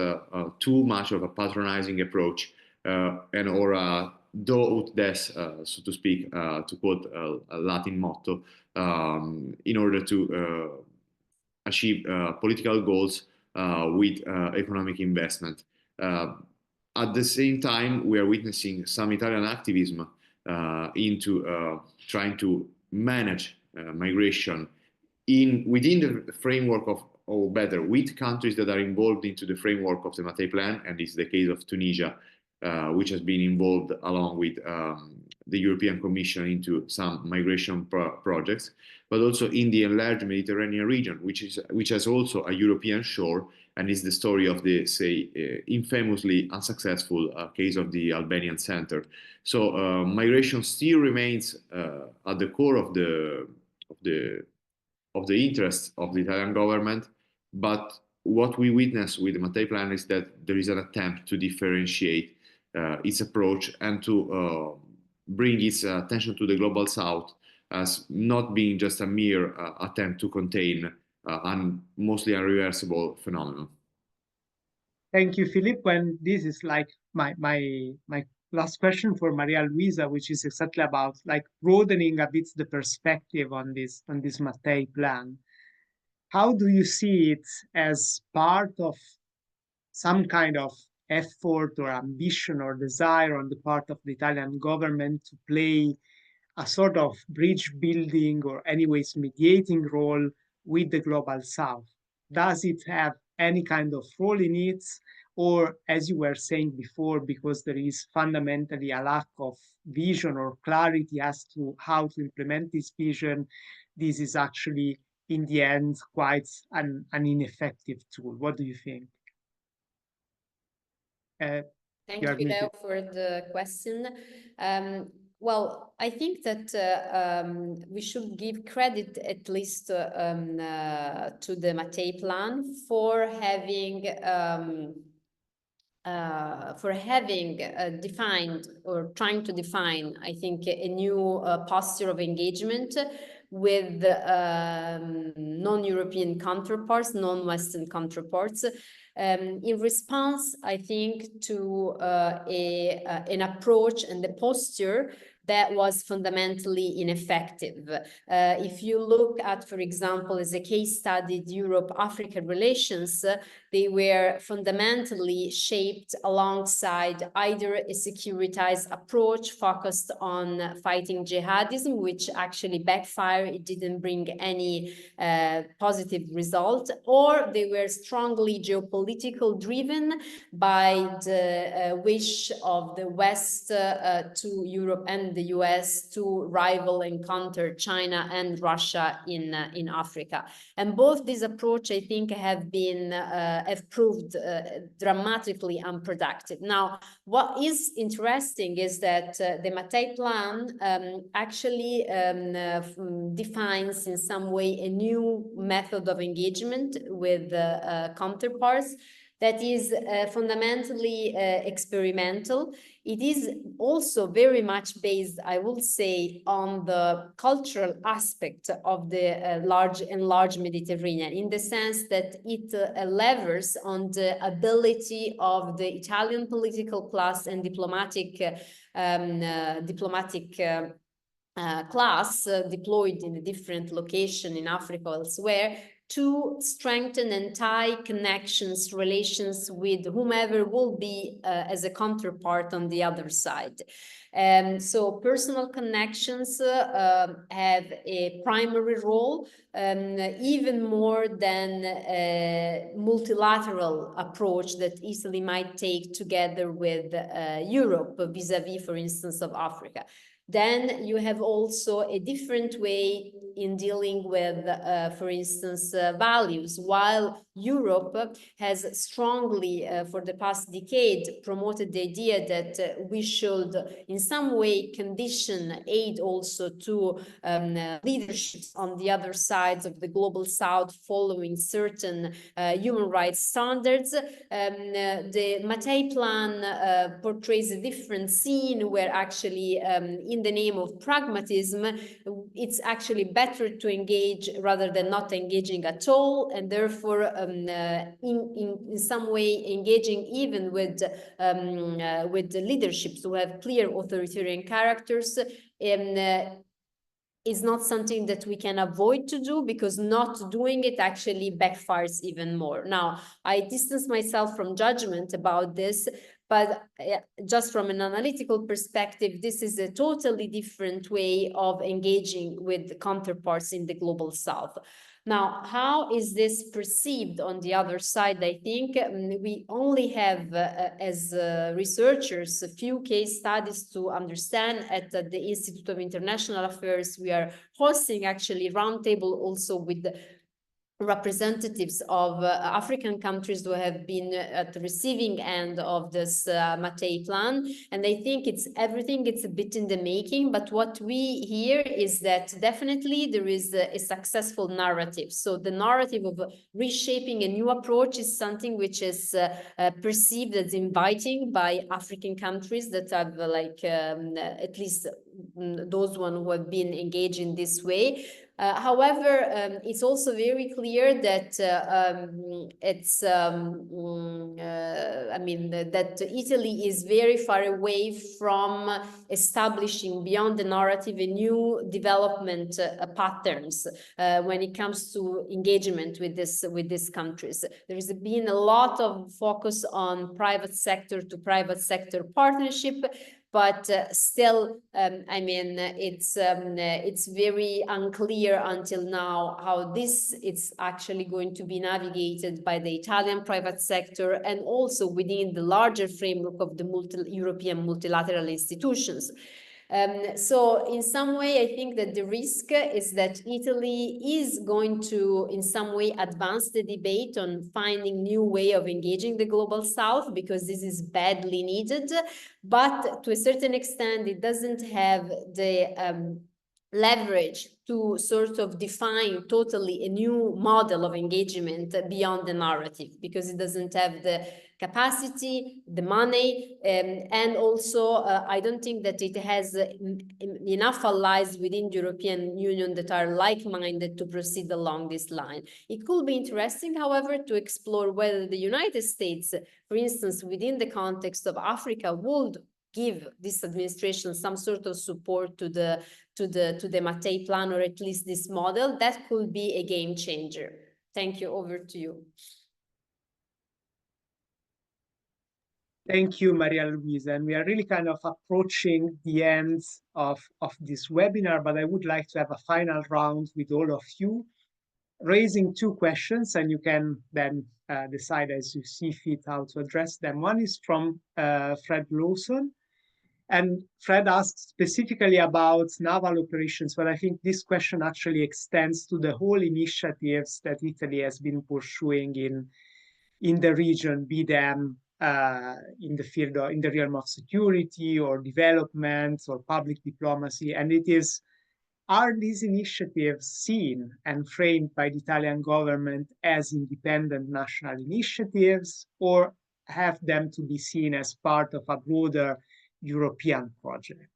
too much of a patronizing approach, and or a do ut des, so to speak, to quote a Latin motto, in order to achieve political goals with economic investment. At the same time, we are witnessing some Italian activism into trying to manage migration within the framework of, or better, with countries that are involved into the framework of the Mattei Plan, and it's the case of Tunisia, which has been involved along with the European Commission into some migration projects, but also in the enlarged Mediterranean region, which has also a European shore, and is the story of the, say, infamously unsuccessful case of the Albanian center. So migration still remains at the core of the interests of the Italian government, but what we witness with the Mattei Plan is that there is an attempt to differentiate its approach and to bring its attention to the global south as not being just a mere attempt to contain mostly unreversible phenomenon. Thank you, Filippo. And this is like my last question for Maria Luisa, which is exactly about like broadening a bit the perspective on this Mattei Plan. How do you see it as part of some kind of effort or ambition or desire on the part of the Italian government to play a sort of bridge building or anyways mediating role with the global south? Does it have any kind of role in it? Or, as you were saying before, because there is fundamentally a lack of vision or clarity as to how to implement this vision, this is actually, in the end, quite an ineffective tool. What do you think? Thank you, Leo, for the question. Well, I think that we should give credit at least to the Mattei Plan for having defined or trying to define, I think, a new posture of engagement with non-European counterparts, non-Western counterparts, in response, I think, to an approach and the posture that was fundamentally ineffective. If you look at, for example, as a case study, Europe-Africa relations, they were fundamentally shaped alongside either a securitized approach focused on fighting jihadism, which actually backfired, it didn't bring any positive result, or they were strongly geopolitical driven by the wish of the West to Europe and the US to rival and counter China and Russia in Africa. And both these approaches, I think, have proved dramatically unproductive. Now, what is interesting is that the Mattei Plan actually defines in some way a new method of engagement with counterparts that is fundamentally experimental. It is also very much based, I would say, on the cultural aspect of the enlarged Mediterranean, in the sense that it levers on the ability of the Italian political class and diplomatic class deployed in a different location in Africa or elsewhere, to strengthen and tie connections, relations with whomever will be as a counterpart on the other side. So personal connections have a primary role, even more than a multilateral approach that Italy might take together with Europe vis-a-vis, for instance, of Africa. Then you have also a different way in dealing with, for instance, values. While Europe has strongly, for the past decade, promoted the idea that we should in some way condition aid also to leaderships on the other sides of the global south following certain human rights standards. The Mattei Plan portrays a different scene where actually in the name of pragmatism, it's actually better to engage rather than not engaging at all, and therefore in some way engaging even with the leaderships who have clear authoritarian characters is not something that we can avoid to do, because not doing it actually backfires even more. Now, I distance myself from judgment about this, but just from an analytical perspective, this is a totally different way of engaging with counterparts in the global south. Now, how is this perceived on the other side? I think we only have, as researchers, a few case studies to understand. At the Institute of International Affairs, we are hosting actually roundtable also with representatives of African countries who have been at the receiving end of this Mattei Plan, and I think it's a bit in the making, but what we hear is that definitely there is a successful narrative. So the narrative of reshaping a new approach is something which is perceived as inviting by African countries that have at least those one who have been engaged in this way. However, it's also very clear that that Italy is very far away from establishing beyond the narrative a new development patterns when it comes to engagement with these countries. There has been a lot of focus on private sector to private sector partnership, but still, it's very unclear until now how this is actually going to be navigated by the Italian private sector and also within the larger framework of the European multilateral institutions. So in some way, I think that the risk is that Italy is going to, in some way, advance the debate on finding new way of engaging the global south, because this is badly needed. But to a certain extent, it doesn't have the leverage to sort of define totally a new model of engagement beyond the narrative, because it doesn't have the capacity, the money, and also I don't think that it has enough allies within the European Union that are like-minded to proceed along this line. It could be interesting, however, to explore whether the United States, for instance, within the context of Africa, would give this administration some sort of support to the Mattei Plan, or at least this model. That could be a game changer. Thank you. Over to you. Thank you, Maria Luisa. And we are really kind of approaching the end of this webinar, but I would like to have a final round with all of you, raising two questions, and you can then decide as you see fit how to address them. One is from Fred Lawson. And Fred asked specifically about naval operations, but I think this question actually extends to the whole initiatives that Italy has been pursuing in the region, be them in the field in the realm of security or development or public diplomacy. And it is, are these initiatives seen and framed by the Italian government as independent national initiatives, or have them to be seen as part of a broader European project,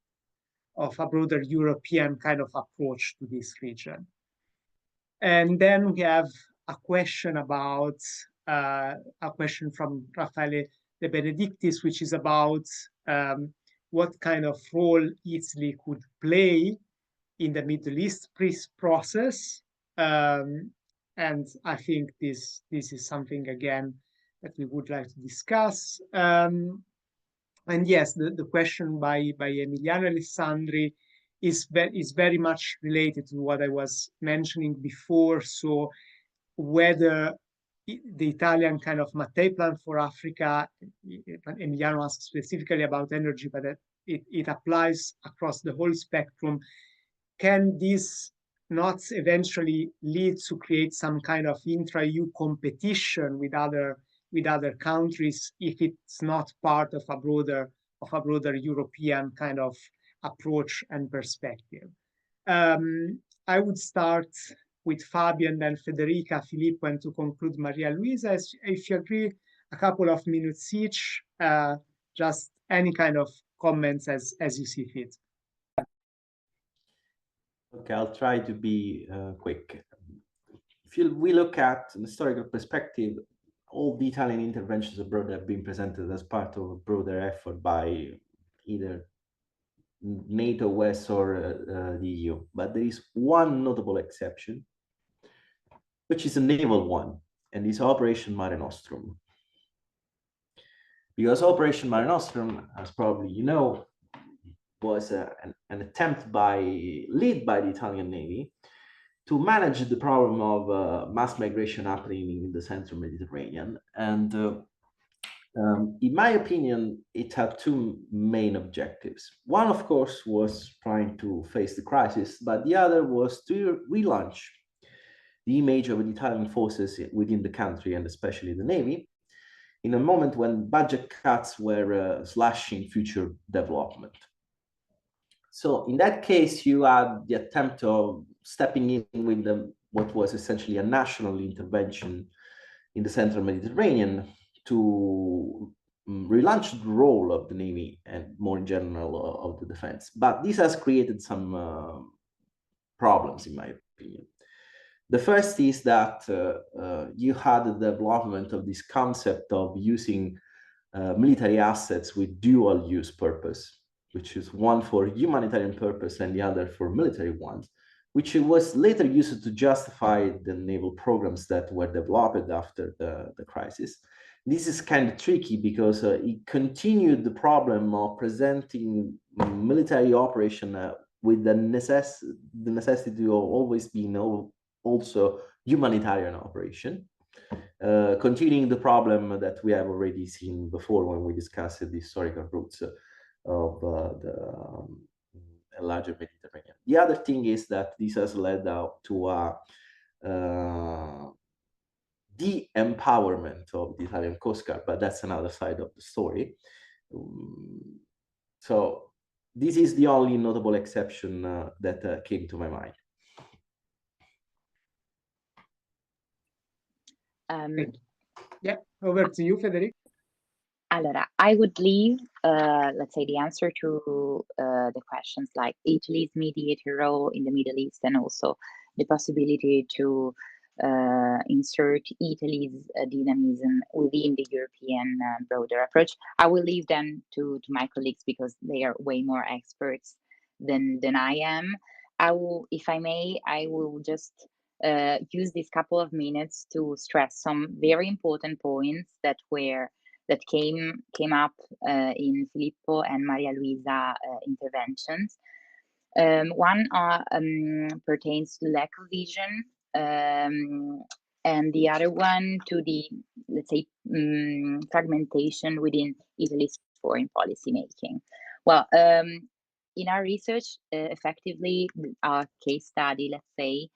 of a broader European kind of approach to this region? And then we have a question about a question from Raffaele De Benedictis, which is about what kind of role Italy could play in the Middle East peace process. And I think this is something, again, that we would like to discuss. And yes, the question by Emiliano Alessandri is very much related to what I was mentioning before. So whether the Italian kind of Mattei Plan for Africa, Emiliano asked specifically about energy, but it applies across the whole spectrum. Can this not eventually lead to create some kind of intra-EU competition with other countries if it's not part of a broader European kind of approach and perspective? I would start with Fabio and then Federica, Filippo, and to conclude, Maria Luisa. If you agree, a couple of minutes each, just any kind of comments as you see fit. Okay, I'll try to be quick. If we look at an historical perspective, all the Italian interventions abroad have been presented as part of a broader effort by either NATO, West, or the EU. But there is one notable exception, which is a naval one, and is Operation Mare Nostrum. Because Operation Mare Nostrum, as probably you know, was an attempt led by the Italian Navy to manage the problem of mass migration happening in the Central Mediterranean. And in my opinion, it had two main objectives. One, of course, was trying to face the crisis, but the other was to relaunch the image of the Italian forces within the country, and especially the Navy, in a moment when budget cuts were slashing future development. So in that case, you had the attempt of stepping in with what was essentially a national intervention in the Central Mediterranean to relaunch the role of the Navy and more in general of the defense. But this has created some problems, in my opinion. The first is that you had the development of this concept of using military assets with dual use purpose, which is one for humanitarian purpose and the other for military ones, which was later used to justify the naval programs that were developed after the crisis. This is kind of tricky because it continued the problem of presenting military operation with the necessity of always being also humanitarian operation, continuing the problem that we have already seen before when we discussed the historical roots of the larger Mediterranean. The other thing is that this has led out to a de-empowerment of the Italian Coast Guard, but that's another side of the story. So this is the only notable exception that came to my mind. Yeah, over to you, Federica. Allora, I would leave, let's say, the answer to the questions like Italy's mediator role in the Middle East, and also the possibility to insert Italy's dynamism within the European broader approach. I will leave them to my colleagues because they are way more experts than I am. I will, if I may, I will just use these couple of minutes to stress some very important points that came up in Filippo and Maria Luisa interventions. One pertains to lack of vision, and the other one to the, let's say, fragmentation within Italy's foreign policy making. Well, in our research, effectively, our case study, let's say,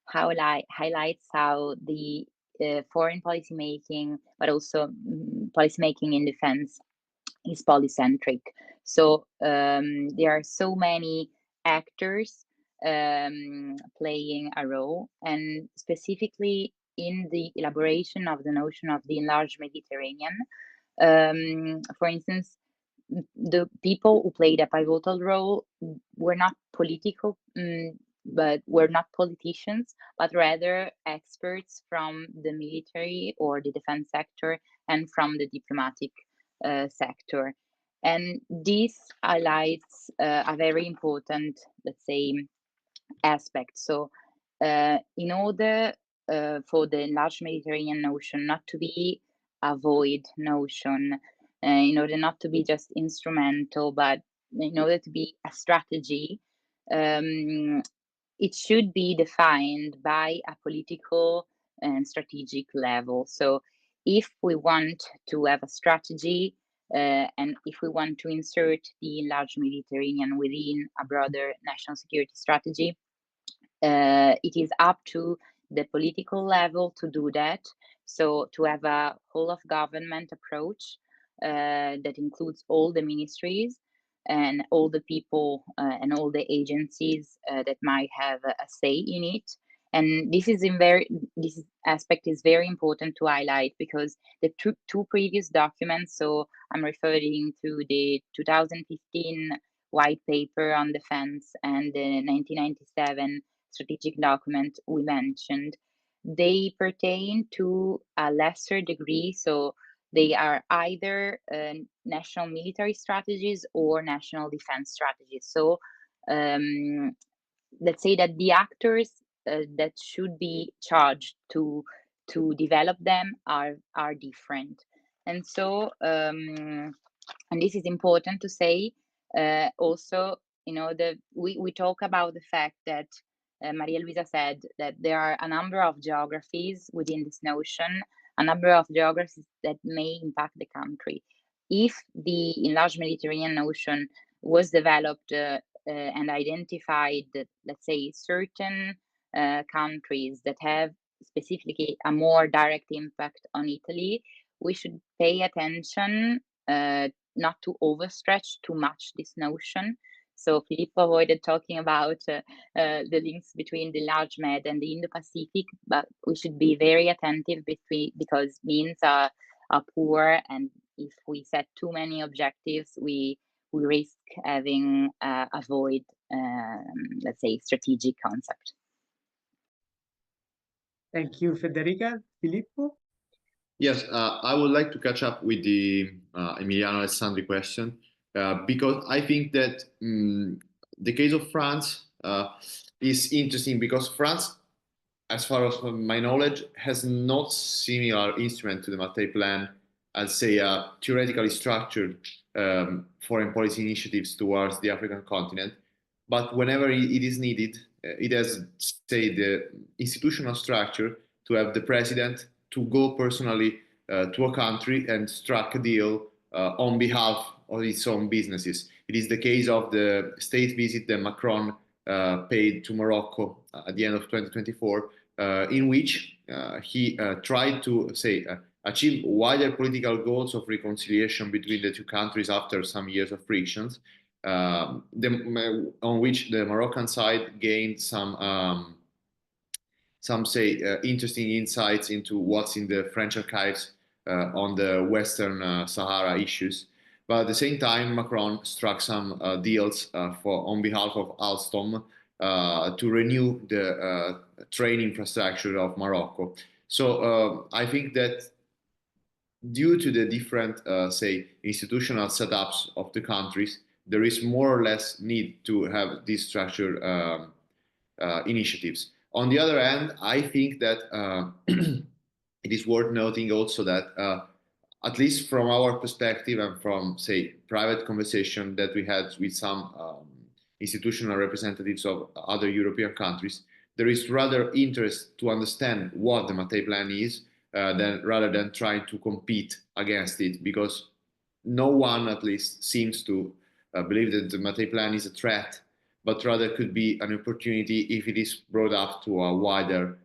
highlights how the foreign policy making, but also policy making in defense is polycentric. So there are so many actors playing a role, and specifically in the elaboration of the notion of the enlarged Mediterranean. For instance, the people who played a pivotal role were not political, but were not politicians, but rather experts from the military or the defense sector and from the diplomatic sector. And this highlights a very important, let's say, aspect. So in order for the enlarged Mediterranean notion not to be a void notion, in order not to be just instrumental, but in order to be a strategy, it should be defined by a political and strategic level. So if we want to have a strategy, and if we want to insert the enlarged Mediterranean within a broader national security strategy, it is up to the political level to do that. So to have a whole of government approach that includes all the ministries and all the people and all the agencies that might have a say in it. And this aspect is very important to highlight, because the two previous documents, so I'm referring to the 2015 white paper on defense and the 1997 strategic document we mentioned, they pertain to a lesser degree. So they are either national military strategies or national defense strategies. So let's say that the actors that should be charged to develop them are different. And so, and this is important to say also, we talk about the fact that Maria Luisa said that there are a number of geographies within this notion, a number of geographies that may impact the country. If the enlarged Mediterranean notion was developed and identified, let's say, certain countries that have specifically a more direct impact on Italy, we should pay attention not to overstretch too much this notion. So Filippo avoided talking about the links between the large Med and the Indo-Pacific, but we should be very attentive because means are poor, and if we set too many objectives, we risk having a void, let's say, strategic concept. Thank you, Federica. Filippo? Yes, I would like to catch up with the Emiliano Alessandri question, because I think that the case of France is interesting, because France, as far as my knowledge, has not similar instrument to the Mattei Plan as, say, a theoretically structured foreign policy initiatives towards the African continent. But whenever it is needed, it has, say, the institutional structure to have the president to go personally to a country and strike a deal on behalf of its own businesses. It is the case of the state visit that Macron paid to Morocco at the end of 2024, in which he tried to, say, achieve wider political goals of reconciliation between the two countries after some years of frictions, on which the Moroccan side gained some say interesting insights into what's in the French archives on the Western Sahara issues. But at the same time, Macron struck some deals on behalf of Alstom to renew the train infrastructure of Morocco. So I think that due to the different, say, institutional setups of the countries, there is more or less need to have these structured initiatives. On the other hand, I think that it is worth noting also that at least from our perspective and from, say, private conversation that we had with some institutional representatives of other European countries, there is rather interest to understand what the Mattei Plan is, rather than trying to compete against it, because no one, at least, seems to believe that the Mattei Plan is a threat, but rather could be an opportunity if it is brought up to a wider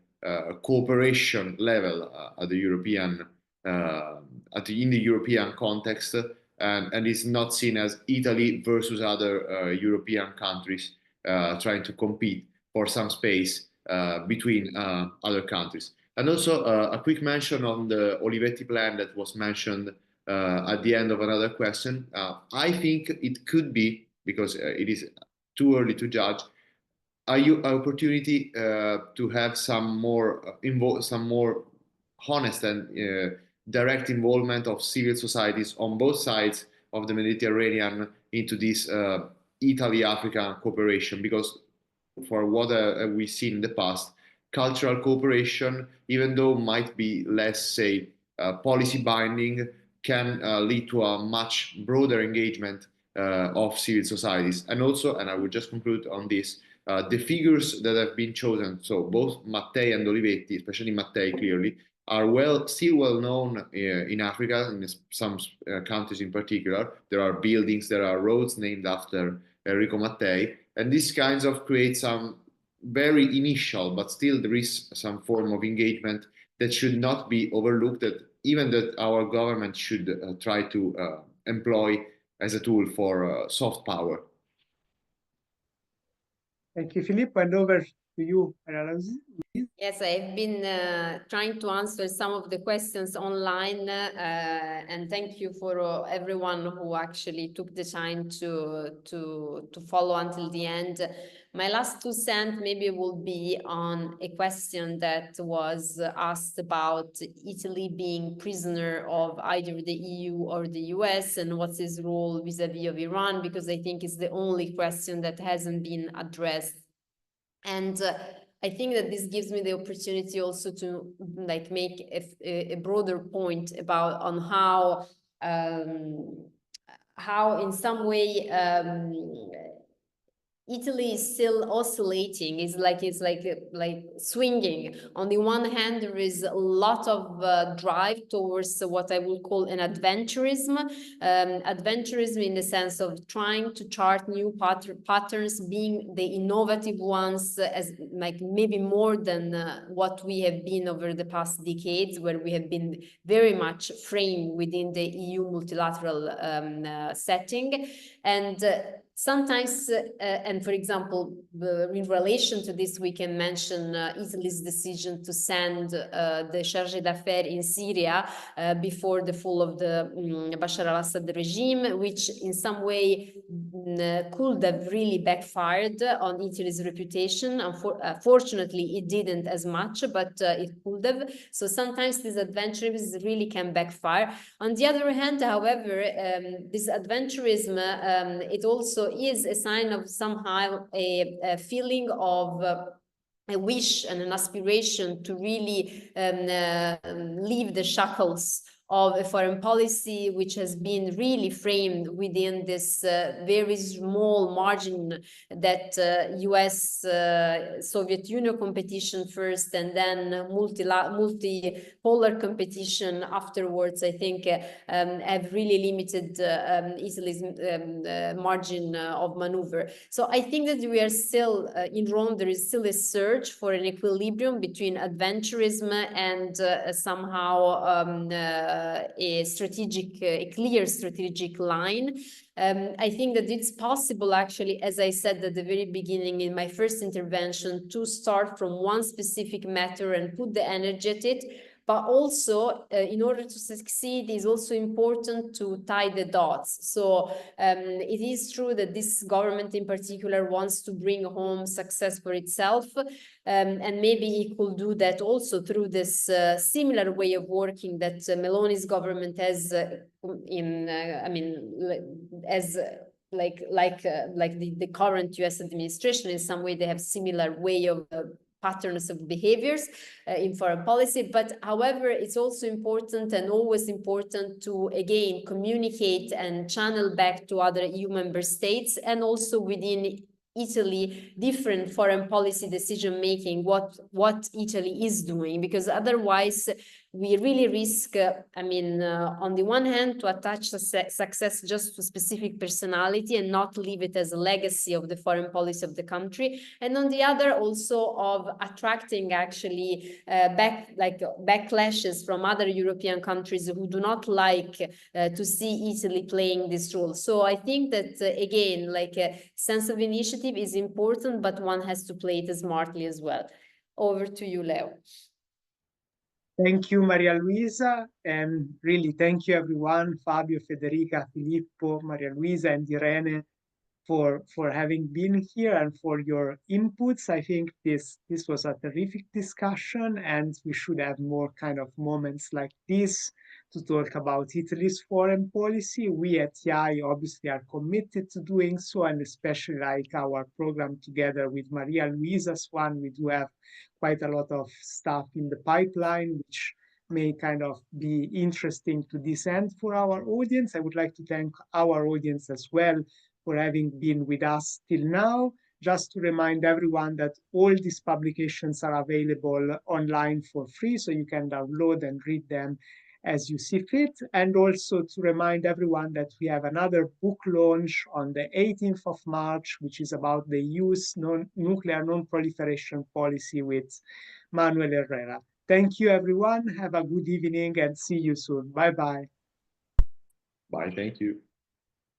cooperation level at the European, in the European context, and is not seen as Italy versus other European countries trying to compete for some space between other countries. And also a quick mention on the Olivetti plan that was mentioned at the end of another question. I think it could be, because it is too early to judge, an opportunity to have some more honest and direct involvement of civil societies on both sides of the Mediterranean into this Italy-Africa cooperation, because for what we've seen in the past, cultural cooperation, even though might be less, say, policy binding, can lead to a much broader engagement of civil societies. And also, and I will just conclude on this, the figures that have been chosen, so both Mattei and Olivetti, especially Mattei clearly, are still well known in Africa, in some countries in particular. There are buildings, there are roads named after Enrico Mattei, and this kinds of create some very initial, but still there is some form of engagement that should not be overlooked, that even that our government should try to employ as a tool for soft power. Thank you, Filippo, and over to you, Yes, I've been trying to answer some of the questions online, and thank you for everyone who actually took the time to follow until the end. My last 2 cents maybe will be on a question that was asked about Italy being prisoner of either the EU or the US, and what's his role vis-a-vis of Iran, because I think it's the only question that hasn't been addressed. And I think that this gives me the opportunity also to like make a broader point about on how in some way Italy is still oscillating. It's like swinging. On the one hand, there is a lot of drive towards what I will call an adventurism. Adventurism in the sense of trying to chart new patterns, being the innovative ones, as like maybe more than what we have been over the past decades, where we have been very much framed within the EU multilateral setting. And sometimes, and for example, in relation to this, we can mention Italy's decision to send the chargé d'affaires in Syria before the fall of the Bashar al-Assad regime, which in some way could have really backfired on Italy's reputation. Unfortunately, it didn't as much, but it could have. So sometimes this adventurism really can backfire. On the other hand, however, this adventurism, it also is a sign of somehow a feeling of a wish and an aspiration to really leave the shackles of a foreign policy which has been really framed within this very small margin that US Soviet Union competition first, and then multipolar competition afterwards, I think have really limited Italy's margin of maneuver. So I think that we are still in Rome, there is still a search for an equilibrium between adventurism and somehow a clear strategic line. I think that it's possible, actually, as I said at the very beginning in my first intervention, to start from one specific matter and put the energy at it. but also in order to succeed, it's also important to tie the dots. So it is true that this government in particular wants to bring home success for itself, and maybe it could do that also through this similar way of working that Meloni's government has like the current US administration. In some way they have similar way of patterns of behaviors in foreign policy. But however, it's also important and always important to, again, communicate and channel back to other EU member states, and also within Italy, different foreign policy decision making, what Italy is doing, because otherwise we really risk, on the one hand, to attach success just to specific personality and not leave it as a legacy of the foreign policy of the country, and on the other also of attracting actually backlashes from other European countries who do not like to see Italy playing this role. So I think that again, like a sense of initiative is important, but one has to play it smartly as well. Over to you, Leo. Thank you, Maria Luisa, and really thank you everyone, Fabio, Federica, Filippo, Maria Luisa, and Irene, for having been here and for your inputs. I think this was a terrific discussion, and we should have more kind of moments like this to talk about Italy's foreign policy. We at IAI obviously are committed to doing so, and especially like our program together with Maria Luisa's one, we do have quite a lot of stuff in the pipeline, which may kind of be interesting to this end for our audience. I would like to thank our audience as well for having been with us till now. Just to remind everyone that all these publications are available online for free, so you can download and read them as you see fit. And also to remind everyone that we have another book launch on the 18th of March, which is about the EU's nuclear non-proliferation policy with Manuel Herrera. Thank you, everyone. Have a good evening and see you soon. Bye-bye. Bye, thank you.